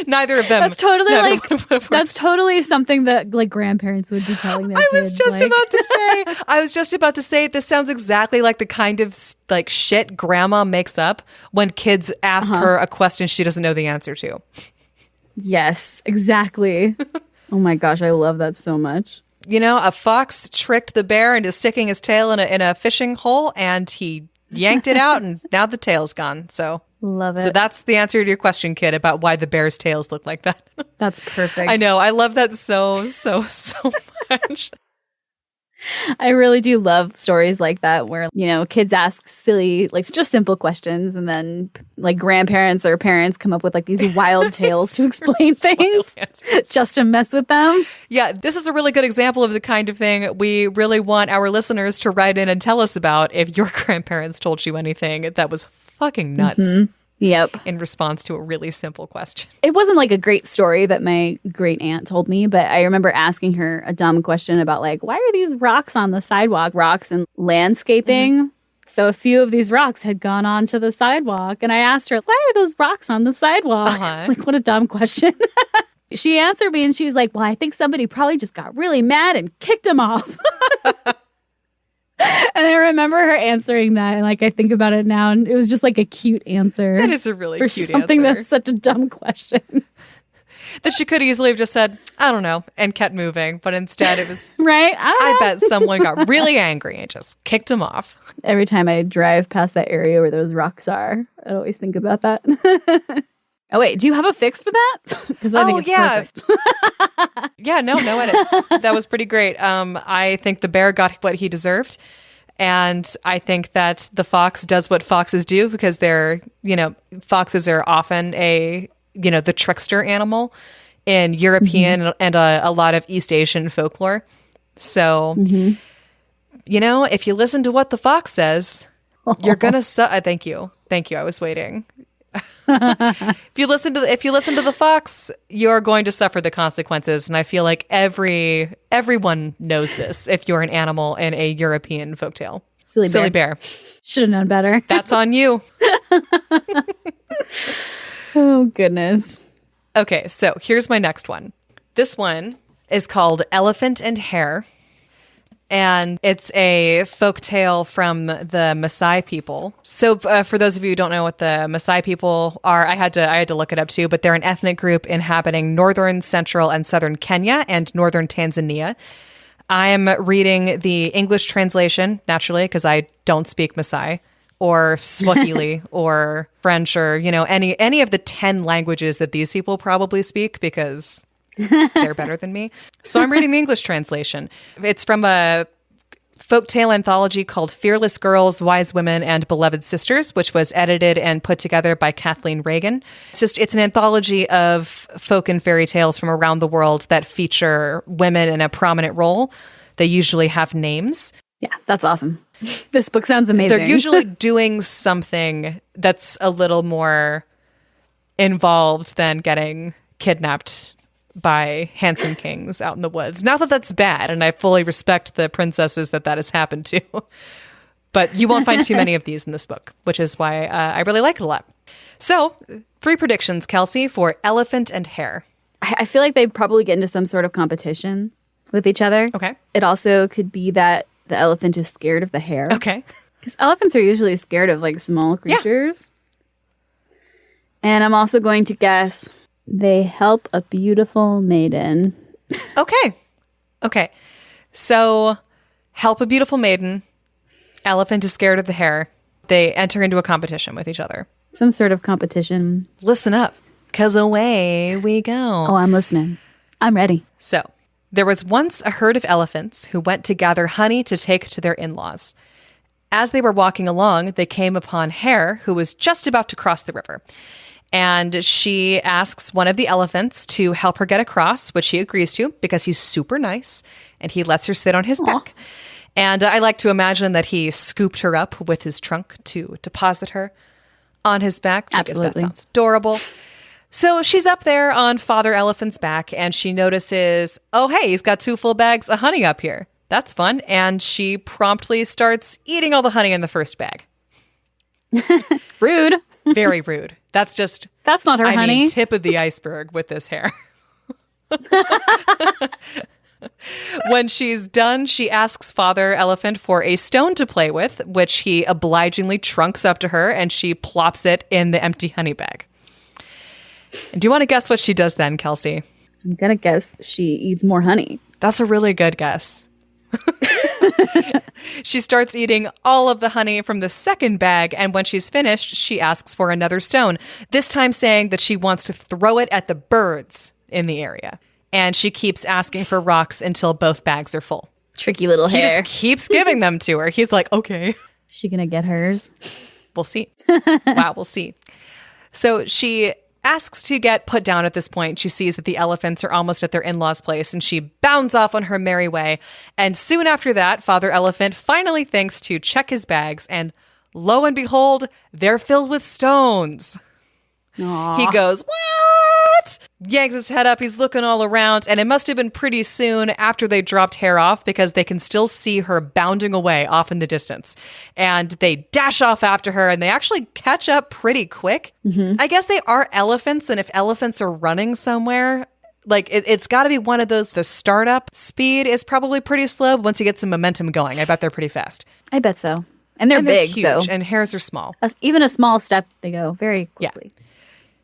neither of them. That's totally that's totally something that like grandparents would be telling their kids. I was just about to say this sounds exactly like the kind of like shit grandma makes up when kids ask her a question she doesn't know the answer to. Yes, exactly. Oh my gosh, I love that so much. You know, a fox tricked the bear into sticking his tail in a fishing hole, and he yanked it out, and now the tail's gone. So love it. So that's the answer to your question, kid, about why the bear's tails look like that. That's perfect. I know. I love that so much. I really do love stories like that where, you know, kids ask silly, like just simple questions, and then like grandparents or parents come up with like these wild tales to explain things just to mess with them. Yeah, this is a really good example of the kind of thing we really want our listeners to write in and tell us about if your grandparents told you anything that was fucking nuts. Mm-hmm. Yep. In response to a really simple question. It wasn't like a great story that my great aunt told me, but I remember asking her a dumb question about like, why are these rocks on the sidewalk? Rocks and landscaping. Mm-hmm. So a few of these rocks had gone onto the sidewalk. And I asked her, why are those rocks on the sidewalk? Like, what a dumb question. She answered me and she was like, well, I think somebody probably just got really mad and kicked them off. And I remember her answering that, and like I think about it now, and it was just like a cute answer. That is a really cute answer. For something that's such a dumb question. That she could easily have just said, I don't know, and kept moving. But instead it was, right? I bet someone got really angry and just kicked him off. Every time I drive past that area where those rocks are, I always think about that. Oh, wait, do you have a fix for that? Because I think it's perfect. Yeah, no edits. That was pretty great. I think the bear got what he deserved. And I think that the fox does what foxes do because they're, you know, foxes are often the trickster animal in European and a lot of East Asian folklore. So, you know, if you listen to what the fox says, you're going to thank you. Thank you. I was waiting. If you listen to the fox, you're going to suffer the consequences, and I feel like everyone knows this. If you're an animal in a European folktale, silly bear, should have known better. That's on you. Oh goodness. Okay, so here's my next one. This one is called Elephant and Hare. And it's a folktale from the Massai people. So for those of you who don't know what the Massai people are, I had to look it up too, but they're an ethnic group inhabiting northern, central, and southern Kenya and northern Tanzania. I'm reading the English translation, naturally, because I don't speak Maasai or Swahili or French or, you know, any of the 10 languages that these people probably speak because they're better than me. So I'm reading the English translation. It's from a folktale anthology called Fearless Girls, Wise Women, and Beloved Sisters, which was edited and put together by Kathleen Reagan. It's an anthology of folk and fairy tales from around the world that feature women in a prominent role. They usually have names. Yeah, that's awesome. This book sounds amazing. They're usually doing something that's a little more involved than getting kidnapped by handsome kings out in the woods. Not that that's bad, and I fully respect the princesses that has happened to. But you won't find too many of these in this book, which is why I really like it a lot. So, 3 predictions, Kelsey, for Elephant and Hare. I feel like they probably get into some sort of competition with each other. Okay. It also could be that the elephant is scared of the hare. Okay. Because elephants are usually scared of like small creatures. Yeah. And I'm also going to guess they help a beautiful maiden. Okay. So, help a beautiful maiden. Elephant is scared of the hare. They enter into a competition with each other. Some sort of competition. Listen up, because away we go. Oh, I'm listening. I'm ready. So, there was once a herd of elephants who went to gather honey to take to their in-laws. As they were walking along, they came upon Hare, who was just about to cross the river. And she asks one of the elephants to help her get across, which he agrees to because he's super nice. And he lets her sit on his back. And I like to imagine that he scooped her up with his trunk to deposit her on his back. Absolutely. That sounds adorable. So she's up there on Father Elephant's back, and she notices, oh, hey, he's got 2 full bags of honey up here. That's fun. And she promptly starts eating all the honey in the first bag. Rude. Very rude. That's not her honey. Mean, tip of the iceberg with this hair. When she's done, she asks Father Elephant for a stone to play with, which he obligingly trunks up to her, and she plops it in the empty honey bag. And do you want to guess what she does then, Kelsey? I'm going to guess she eats more honey. That's a really good guess. She starts eating all of the honey from the second bag, and when she's finished, she asks for another stone, this time saying that she wants to throw it at the birds in the area. And she keeps asking for rocks until both bags are full. Tricky little He hair. just keeps giving them to her. He's like, okay. She gonna get hers? We'll see. Wow, we'll see. So she asks to get put down at this point. She sees that the elephants are almost at their in-laws' place, and she bounds off on her merry way. And soon after that, Father Elephant finally thinks to check his bags, and lo and behold, they're filled with stones. Aww. He goes, what? Yanks his head up. He's looking all around. And it must have been pretty soon after they dropped Hare off because they can still see her bounding away off in the distance. And they dash off after her and they actually catch up pretty quick. I guess they are elephants. And if elephants are running somewhere, like it's got to be one of those, the startup speed is probably pretty slow. But once you get some momentum going, I bet they're pretty fast. I bet so. And they're big, huge, so. And hares are small. Even a small step, they go very quickly. Yeah.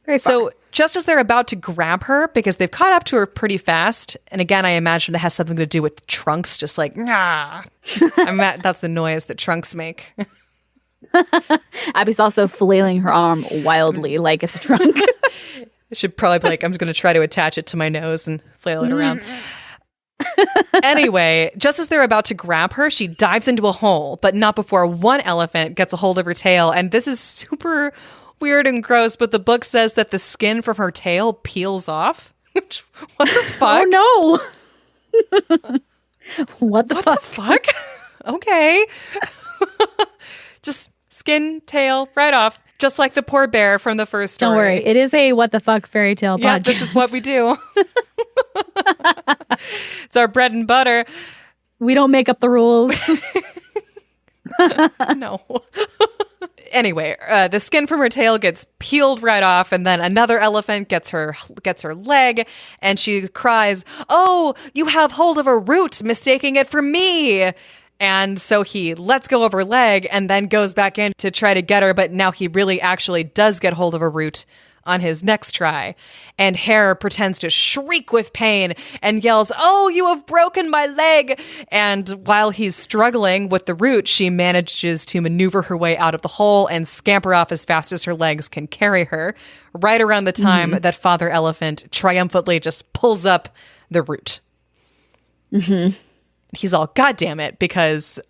Very far. So just as they're about to grab her, because they've caught up to her pretty fast, and again, I imagine it has something to do with trunks, just like, nah. That's the noise that trunks make. Abbie's also flailing her arm wildly like it's a trunk. I should probably be like, I'm just going to try to attach it to my nose and flail it around. Anyway, just as they're about to grab her, she dives into a hole, but not before one elephant gets a hold of her tail. And this is super weird and gross, but the book says that the skin from her tail peels off. What the fuck? Oh, no. What the fuck? Okay. Just skin, tail, right off. Just like the poor bear from the first story. Don't worry. It is a what the fuck fairy tale podcast. Yeah, this is what we do. It's our bread and butter. We don't make up the rules. No. Anyway, the skin from her tail gets peeled right off, and then another elephant gets her leg, and she cries, "Oh, you have hold of a root, mistaking it for me!" And so he lets go of her leg and then goes back in to try to get her, but now he really actually does get hold of a root on his next try. And Hare pretends to shriek with pain and yells, "Oh, you have broken my leg!" And while he's struggling with the root, she manages to maneuver her way out of the hole and scamper off as fast as her legs can carry her, right around the time that Father Elephant triumphantly just pulls up the root. He's all, God damn it, because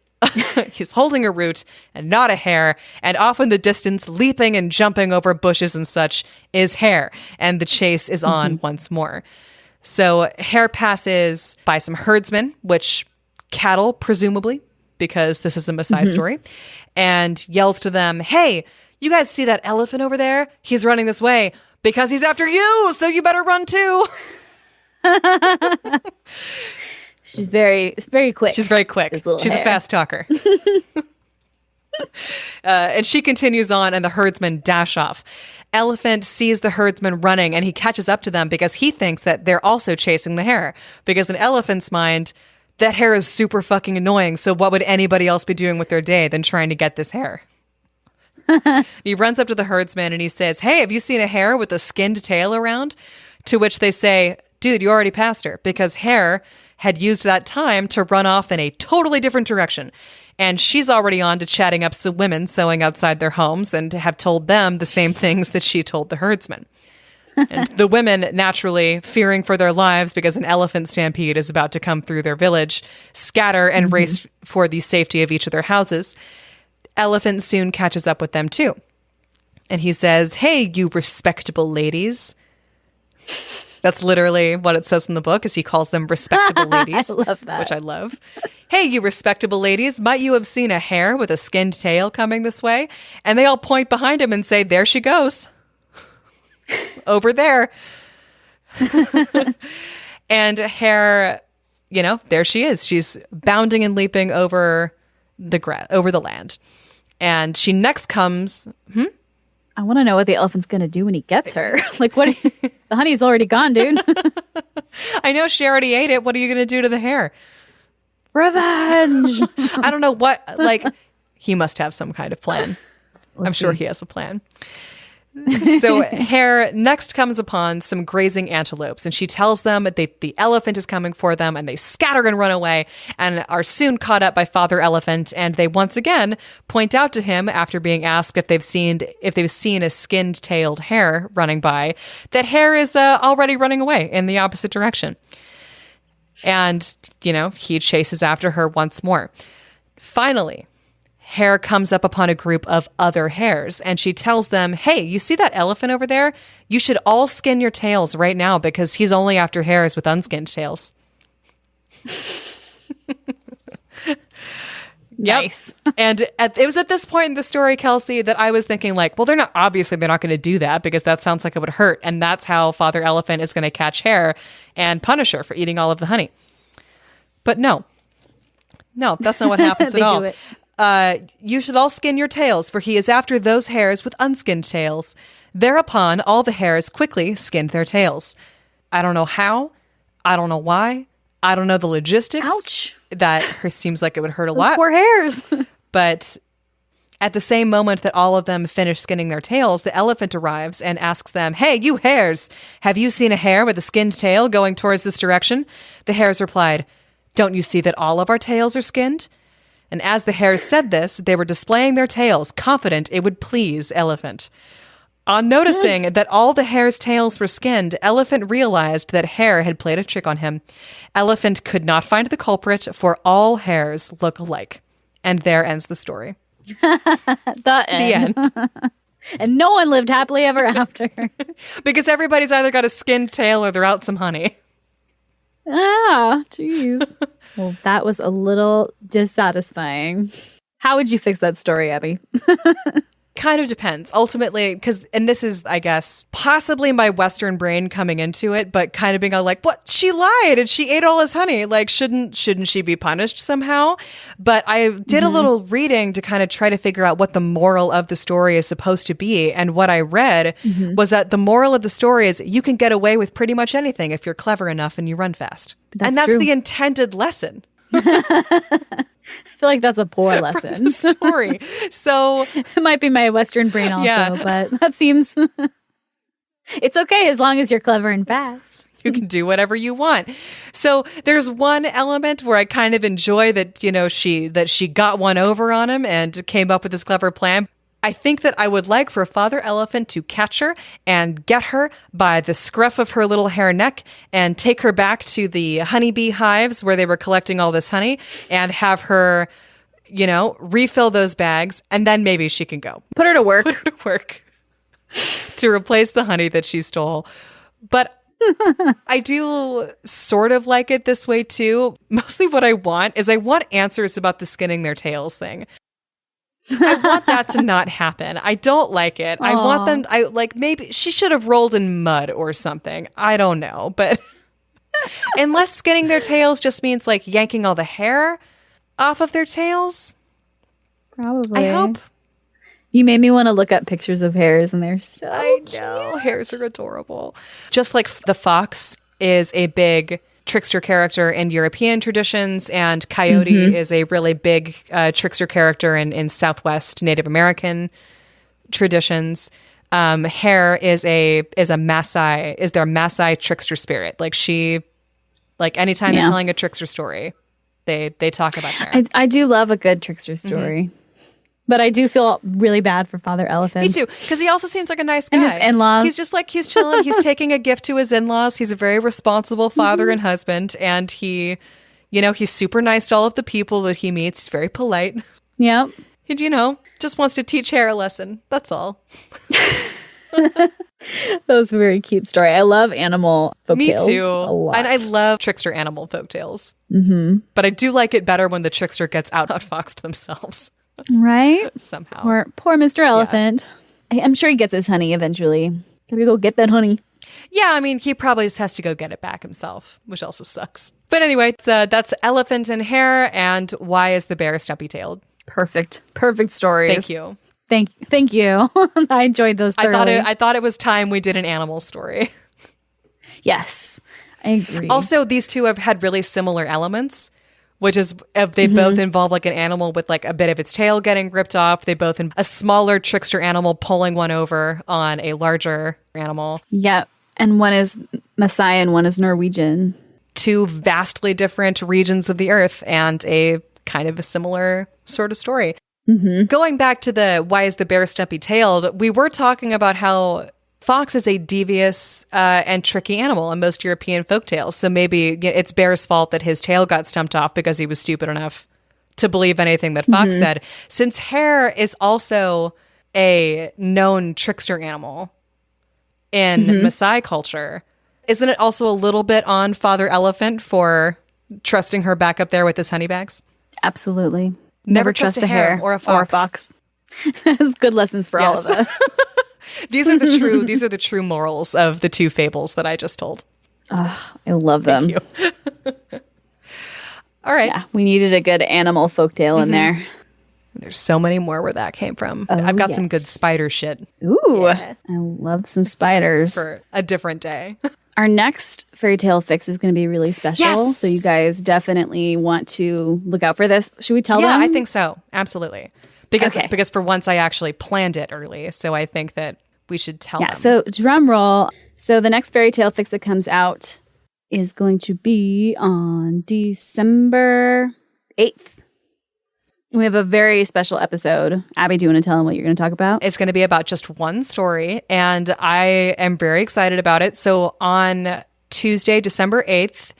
he's holding a root and not a hare, and off in the distance, leaping and jumping over bushes and such, is Hare, and the chase is on once more. So Hare passes by some herdsmen, which cattle, presumably, because this is a Massai story, and yells to them, "Hey, you guys see that elephant over there? He's running this way because he's after you, so you better run too." She's very quick. She's very quick. She's a fast talker. And she continues on, and the herdsmen dash off. Elephant sees the herdsmen running, and he catches up to them because he thinks that they're also chasing the hare. Because in Elephant's mind, that hare is super fucking annoying, so what would anybody else be doing with their day than trying to get this hare? He runs up to the herdsman, and he says, "Hey, have you seen a hare with a skinned tail around?" To which they say, "Dude, you already passed her," because Hare had used that time to run off in a totally different direction. And she's already on to chatting up some women sewing outside their homes and have told them the same things that she told the herdsmen. And the women, naturally fearing for their lives because an elephant stampede is about to come through their village, scatter and race for the safety of each of their houses. Elephant soon catches up with them too. And he says, "Hey, you respectable ladies." That's literally what it says in the book, is he calls them respectable ladies. I love that. Which I love. "Hey, you respectable ladies, might you have seen a hare with a skinned tail coming this way?" And they all point behind him and say, "There she goes." Over there. And Hare, there she is. She's bounding and leaping over the land. And she next comes... I want to know what the elephant's going to do when he gets her. Like, what? The honey's already gone, dude. I know, she already ate it. What are you going to do to the hare? Revenge. I don't know what, he must have some kind of plan. I'm sure he has a plan. So Hare next comes upon some grazing antelopes, and she tells them that the elephant is coming for them, and they scatter and run away and are soon caught up by Father Elephant. And they once again point out to him, after being asked if they've seen a skinned-tailed hare running by, that Hare is already running away in the opposite direction. And, he chases after her once more. Finally, Hare comes up upon a group of other hares, and she tells them, "Hey, you see that elephant over there? You should all skin your tails right now, because he's only after hares with unskinned tails." Nice. And it was at this point in the story, Kelsey, that I was thinking, well, they're not going to do that, because that sounds like it would hurt. And that's how Father Elephant is going to catch Hare and punish her for eating all of the honey. But no, that's not what happens at all. "You should all skin your tails, for he is after those hares with unskinned tails." Thereupon, all the hares quickly skinned their tails. I don't know how. I don't know why. I don't know the logistics. Ouch. That seems like it would hurt a lot. Poor hares. But at the same moment that all of them finish skinning their tails, the elephant arrives and asks them, "Hey, you hares, have you seen a hare with a skinned tail going towards this direction?" The hares replied, "Don't you see that all of our tails are skinned?" And as the hares said this, they were displaying their tails, confident it would please Elephant. On noticing that all the hares' tails were skinned, Elephant realized that Hare had played a trick on him. Elephant could not find the culprit, for all hares look alike. And there ends the story. The end. And no one lived happily ever after. Because everybody's either got a skinned tail or they're out some honey. Ah, jeez. Well, that was a little dissatisfying. How would you fix that story, Abbie? Kind of depends. Ultimately, and this is, I guess, possibly my Western brain coming into it, but kind of being all what? She lied and she ate all his honey. Shouldn't she be punished somehow? But I did a little reading to kind of try to figure out what the moral of the story is supposed to be. And what I read was that the moral of the story is you can get away with pretty much anything if you're clever enough and you run fast. That's true. the intended lesson. I feel like that's a poor lesson. The story. So it might be my Western brain also, but that seems it's okay as long as you're clever and fast. You can do whatever you want. So there's one element where I kind of enjoy that, she got one over on him and came up with this clever plan. I think that I would like for Father Elephant to catch her and get her by the scruff of her little hair neck and take her back to the honeybee hives where they were collecting all this honey and have her, refill those bags, and then maybe she can go. Put her to work. To replace the honey that she stole. But I do sort of like it this way too. Mostly what I want answers about the skinning their tails thing. I want that to not happen. I don't like it. Aww. I want them, maybe she should have rolled in mud or something. I don't know. But unless skinning their tails just means yanking all the hair off of their tails. Probably. I hope. You made me want to look up pictures of hares, and they're so cute. Hares are adorable. Just like the fox is a big trickster character in European traditions, and coyote is a really big trickster character in Southwest Native American traditions. Hare is their Massai trickster spirit. Anytime they're telling a trickster story, they talk about Hare. I do love a good trickster story. But I do feel really bad for Father Elephant. Me too, because he also seems like a nice guy. And his in-laws. He's just he's chilling. He's taking a gift to his in-laws. He's a very responsible father and husband. And he's super nice to all of the people that he meets. He's very polite. Yep. You know, just wants to teach Hare a lesson. That's all. That was a very cute story. I love animal folktales. Me too. A lot. And I love trickster animal folktales. Mm-hmm. But I do like it better when the trickster gets outfoxed themselves. Right? Somehow. Poor Mr. Elephant. Yeah. I'm sure he gets his honey eventually. Gotta go get that honey. Yeah, I mean, he probably just has to go get it back himself, which also sucks. But anyway, that's Elephant and Hare, and why is the bear stumpy-tailed? Perfect stories. Thank you. Thank you. I enjoyed those thoroughly. I thought it was time we did an animal story. Yes, I agree. Also, these two have had really similar elements, which is they both involve like an animal with like a bit of its tail getting ripped off. They both a smaller trickster animal pulling one over on a larger animal. Yep. And one is Massai and one is Norwegian. Two vastly different regions of the earth and a kind of a similar sort of story. Mm-hmm. Going back to the why is the bear stumpy-tailed, we were talking about how fox is a devious and tricky animal in most European folktales. So maybe it's bear's fault that his tail got stumped off because he was stupid enough to believe anything that fox said. Since hare is also a known trickster animal in Maasai culture, isn't it also a little bit on Father Elephant for trusting her back up there with his honey bags? Absolutely. Never trust a hare or a fox. It's good lessons for all of us. These are the true morals of the two fables that I just told. Oh, I love them. Thank you. All right. Yeah, we needed a good animal folktale in there. There's so many more where that came from. I've got some good spider shit. Ooh, yeah. I love some spiders. For a different day. Our next fairy tale fix is going to be really special. Yes! So you guys definitely want to look out for this. Should we tell them? Yeah, I think so. Absolutely. Because for once I actually planned it early. So I think that we should tell them. Yeah, so drum roll. So the next fairy tale fix that comes out is going to be on December 8th. We have a very special episode. Abbie, do you want to tell them what you're going to talk about? It's going to be about just one story, and I am very excited about it. So on Tuesday, December 8th,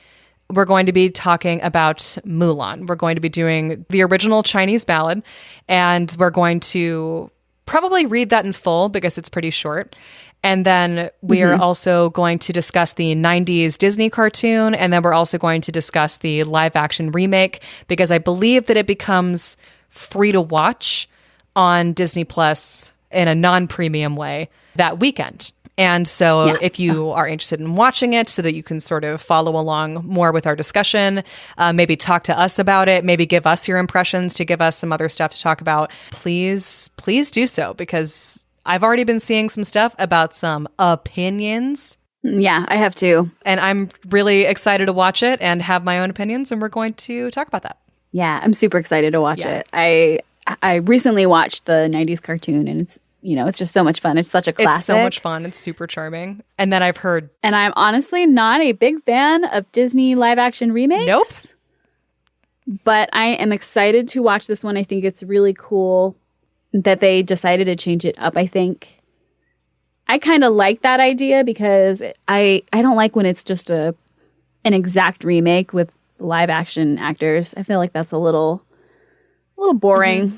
we're going to be talking about Mulan. We're going to be doing the original Chinese ballad, and we're going to probably read that in full because it's pretty short. And then we are also going to discuss the 90s Disney cartoon. And then we're also going to discuss the live action remake because I believe that it becomes free to watch on Disney Plus in a non-premium way that weekend. And so if you are interested in watching it so that you can sort of follow along more with our discussion, maybe talk to us about it, maybe give us your impressions to give us some other stuff to talk about, please do so because I've already been seeing some stuff about some opinions. Yeah, I have too. And I'm really excited to watch it and have my own opinions, and we're going to talk about that. Yeah, I'm super excited to watch it. I recently watched the 90s cartoon, and it's just so much fun. It's such a classic. It's so much fun. It's super charming. And then I've heard... And I'm honestly not a big fan of Disney live action remakes. Nope. But I am excited to watch this one. I think it's really cool that they decided to change it up, I think. I kind of like that idea because I don't like when it's just an exact remake with live action actors. I feel like that's a little boring.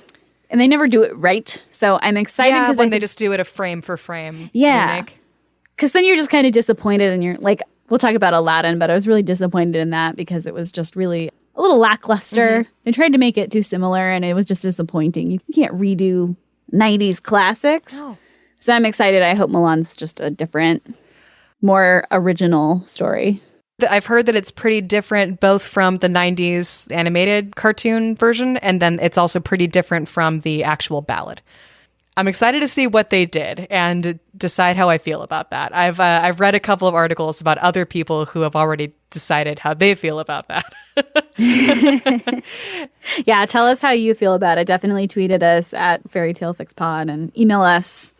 And they never do it right. So I'm excited because they just do it a frame for frame. Yeah. Because then you're just kind of disappointed and you're like, we'll talk about Aladdin, but I was really disappointed in that because it was just really a little lackluster. They tried to make it too similar and it was just disappointing. You can't redo 90s classics. No. So I'm excited. I hope Mulan's just a different, more original story. I've heard that it's pretty different both from the 90s animated cartoon version and then it's also pretty different from the actual ballad. I'm excited to see what they did and decide how I feel about that. I've read a couple of articles about other people who have already decided how they feel about that. Yeah, tell us how you feel about it. Definitely tweet at us at FairyTaleFixPod and email us.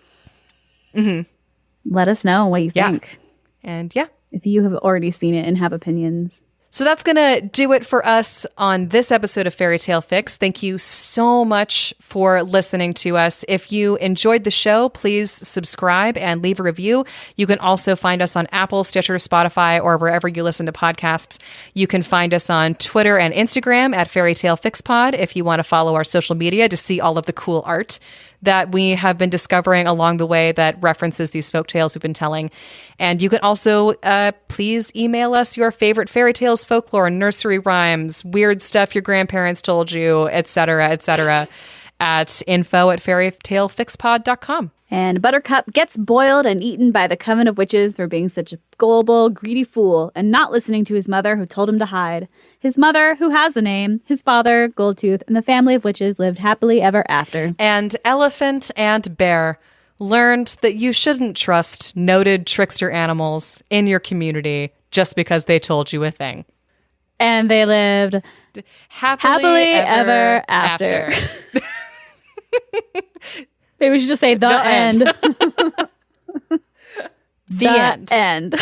Let us know what you think. And if you have already seen it and have opinions. So that's going to do it for us on this episode of Fairy Tale Fix. Thank you so much for listening to us. If you enjoyed the show, please subscribe and leave a review. You can also find us on Apple, Stitcher, Spotify, or wherever you listen to podcasts. You can find us on Twitter and Instagram at Fairy Tale Fix Pod if you want to follow our social media to see all of the cool art that we have been discovering along the way that references these folk tales we've been telling. And you can also please email us your favorite fairy tales, folklore, nursery rhymes, weird stuff your grandparents told you, etc., at info@fairytalefixpod.com. And Buttercup gets boiled and eaten by the coven of witches for being such a gullible, greedy fool and not listening to his mother who told him to hide. His mother, who has a name, his father, Goldtooth, and the family of witches lived happily ever after. And Elephant and Bear learned that you shouldn't trust noted trickster animals in your community just because they told you a thing. And they lived happily ever after. Maybe we should just say the end. The end. End.